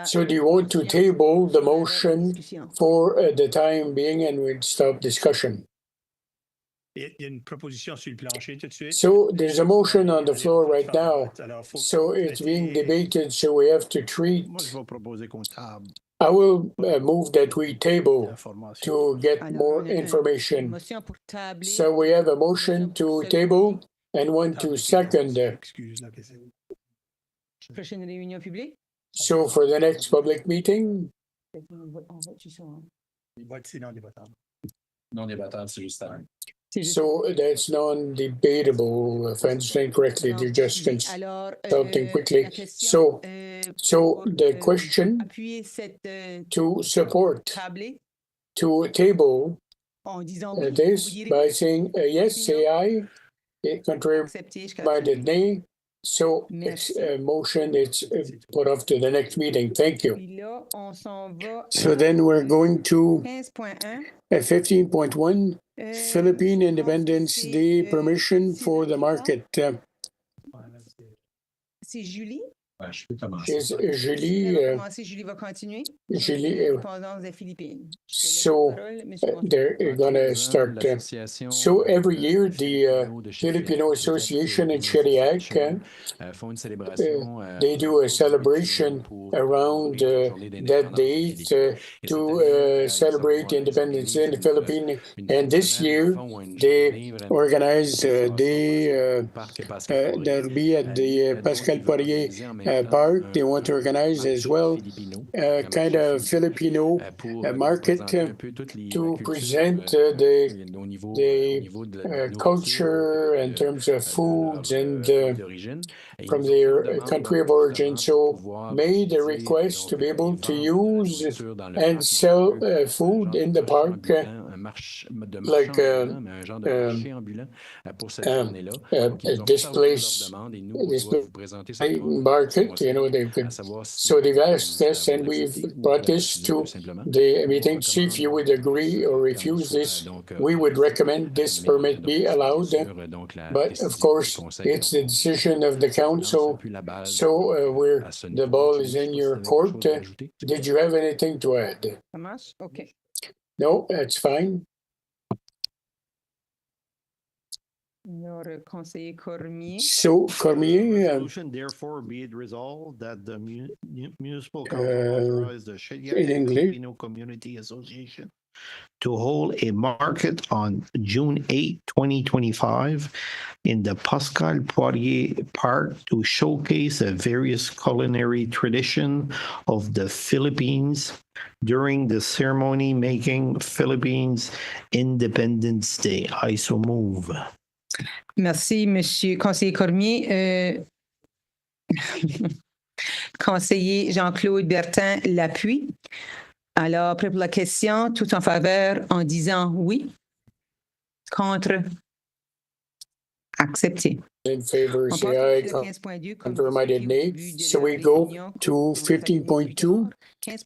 So do you want to table the motion for the time being and we'd stop discussion? So there's a motion on the floor right now. So it's being debated, so we have to treat. I will move that we table to get more information. So we have a motion to table and one to second. So for the next public meeting? So that's non-debatable, if I understand correctly. They're just consulting quickly. So the question to support, to table this by saying yes, say aye. Contrary minded, nay. So it's a motion, it's put off to the next meeting. Thank you. So then we're going to 15.1, Philippine Independence Day permission for the market. C'est Julie. Is Julie, Julie va continuer. Julie, Indépendance des Philippines. so they're going to start. So every year, the Filipino Association in Shediac, they do a celebration around that date to celebrate independence in the Philippines. And this year, they organize, that'll be at the Pascal Poirier Park. They want to organize as well kind of Filipino market to present the culture in terms of foods and from their country of origin. So made a request to be able to use and sell food in the park, like display market, you know, they could. So they've asked us, and we've brought this to the meeting. See if you would agree or refuse this. We would recommend this permit be allowed, but of course, it's the decision of the council. So where the ball is in your court. Did you have anything to add? Okay. No, that's fine. So, Cormier, Resolution therefore be it resolved that the municipal council authorize the Shediac Filipino Community Association to hold a market on June 8, 2025 in the Pascal Poirier Park to showcase the various culinary tradition of the Philippines during the ceremony making Philippines Independence Day. I so move. Merci, Monsieur Conseiller Cormier. Conseiller Jean-Claude Bertin l'appuie. Alors, prêt pour la question, tout en faveur en disant oui. Contre. Accepté. In favor, say aye. Confirmed, nay. So we go to 15.2.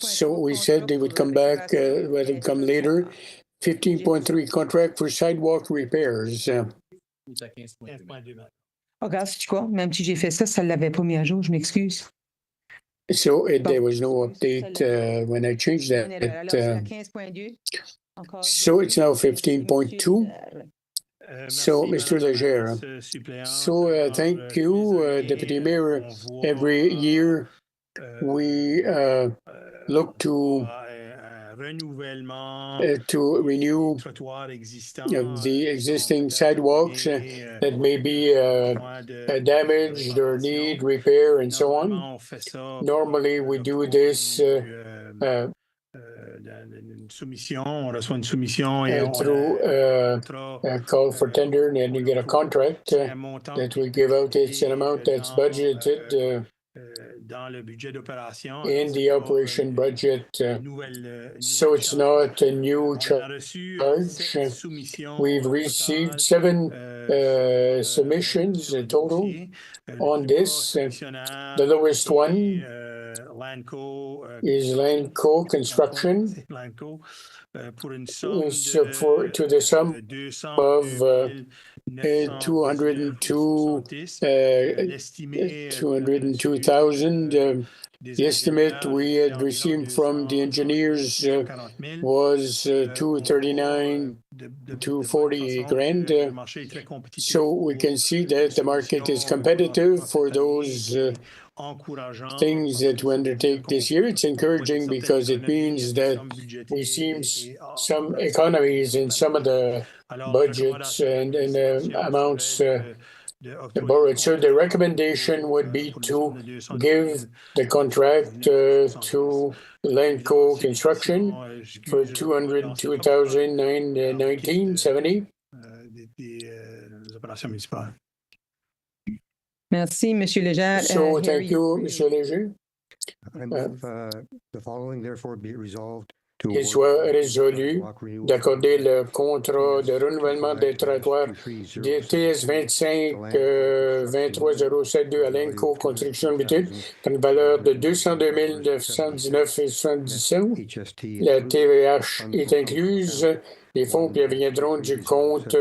So we said they would come back, whether they come later. 15.3, contract for sidewalk repairs. Regarde, c'est quoi? Même si j'ai fait ça, ça ne l'avait pas mis à jour, je m'excuse. So there was no update when I changed that. So it's now 15.2. So, Mr. Leger, so thank you, Deputy Mayor. Every year we look to renew the existing sidewalks that may be damaged or need repair and so on. Normally, we do this through a call for tender, and then you get a contract that we give out. It's an amount that's budgeted in the operation budget. So it's not a new charge. We've received 7 submissions in total on this. The lowest one is Lanco Construction. So to the sum of 202,000. The estimate we had received from the engineers was 239, 240 grand. So we can see that the market is competitive for those things that we undertake this year. It's encouraging because it means that we see some economies in some of the budgets and amounts borrowed. So the recommendation would be to give the contract to Lanco Construction for 202,919.70. Merci, Monsieur Leger. So thank you, Monsieur Leger. I move the following, therefore, be it resolved qu'il soit résolu d'accorder le contrat de renouvellement des trottoirs des TS 25-23-072 à l'ENCO Construction Limited pour une valeur de 202 919,77 La TVH est incluse. Les fonds viendront du compte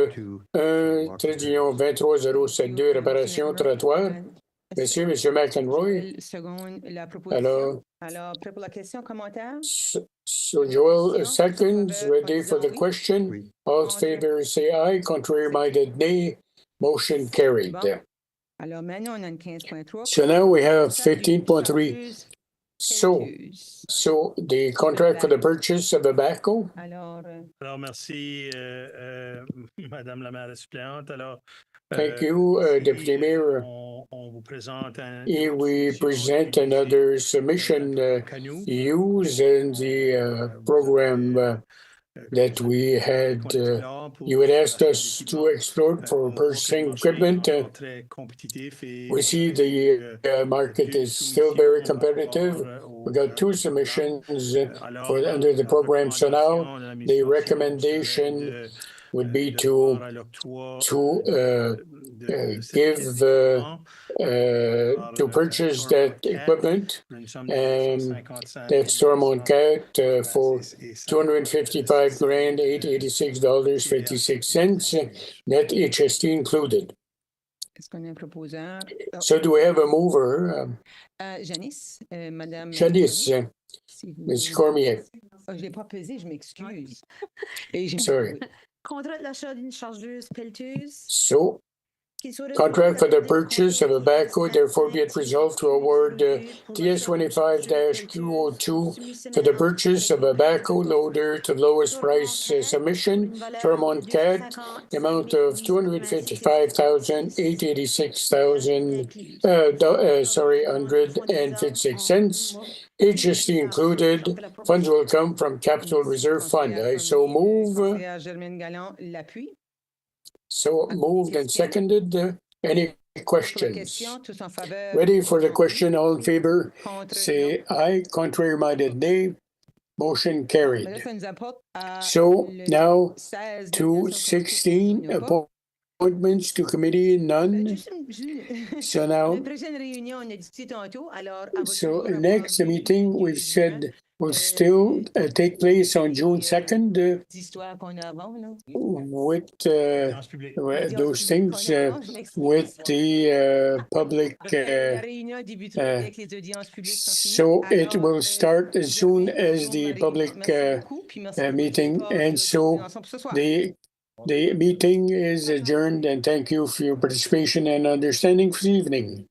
1-23-072 réparation trottoir. Monsieur McEnroy. Alors, prêt pour la question, commentaire? So Joel, seconds, ready for the question. All in favor say aye. Contrary minded nay. Motion carried. Alors maintenant, on a une 15.3. So now we have 15.3. So the contract for the purchase of a backhoe. Alors merci, Madame la maire suppléante. Alors, thank you, Deputy Mayor. On vous présente we present another submission used in the program that we had. You had asked us to explore for purchasing equipment. We see the market is still very competitive. We got two submissions under the program. So now the recommendation would be to purchase that equipment, and that storm on cat for $255,886.56, net HST included. So do we have a mover? Janice, Madame. Janice, Ms. Cormier. Je ne l'ai pas pesé, je m'excuse. Sorry. Contrat d'achat d'une chargeuse pelleteuse. So, contract for the purchase of a backhoe, therefore be it resolved to award TS25-Q02 for the purchase of a backhoe loader to lowest price submission, term on CAT, amount of $156,056. HST included. Funds will come from Capital Reserve Fund. I so move. So moved and seconded. Any questions? Ready for the question? All in favor, say aye. Contrary minded, nay. Motion carried. So now to 16 appointments to committee, none. So now, so next meeting we've said will still take place on June 2nd with those things with the public. So it will start as soon as the public meeting, and so the meeting is adjourned, and thank you for your participation and understanding this evening.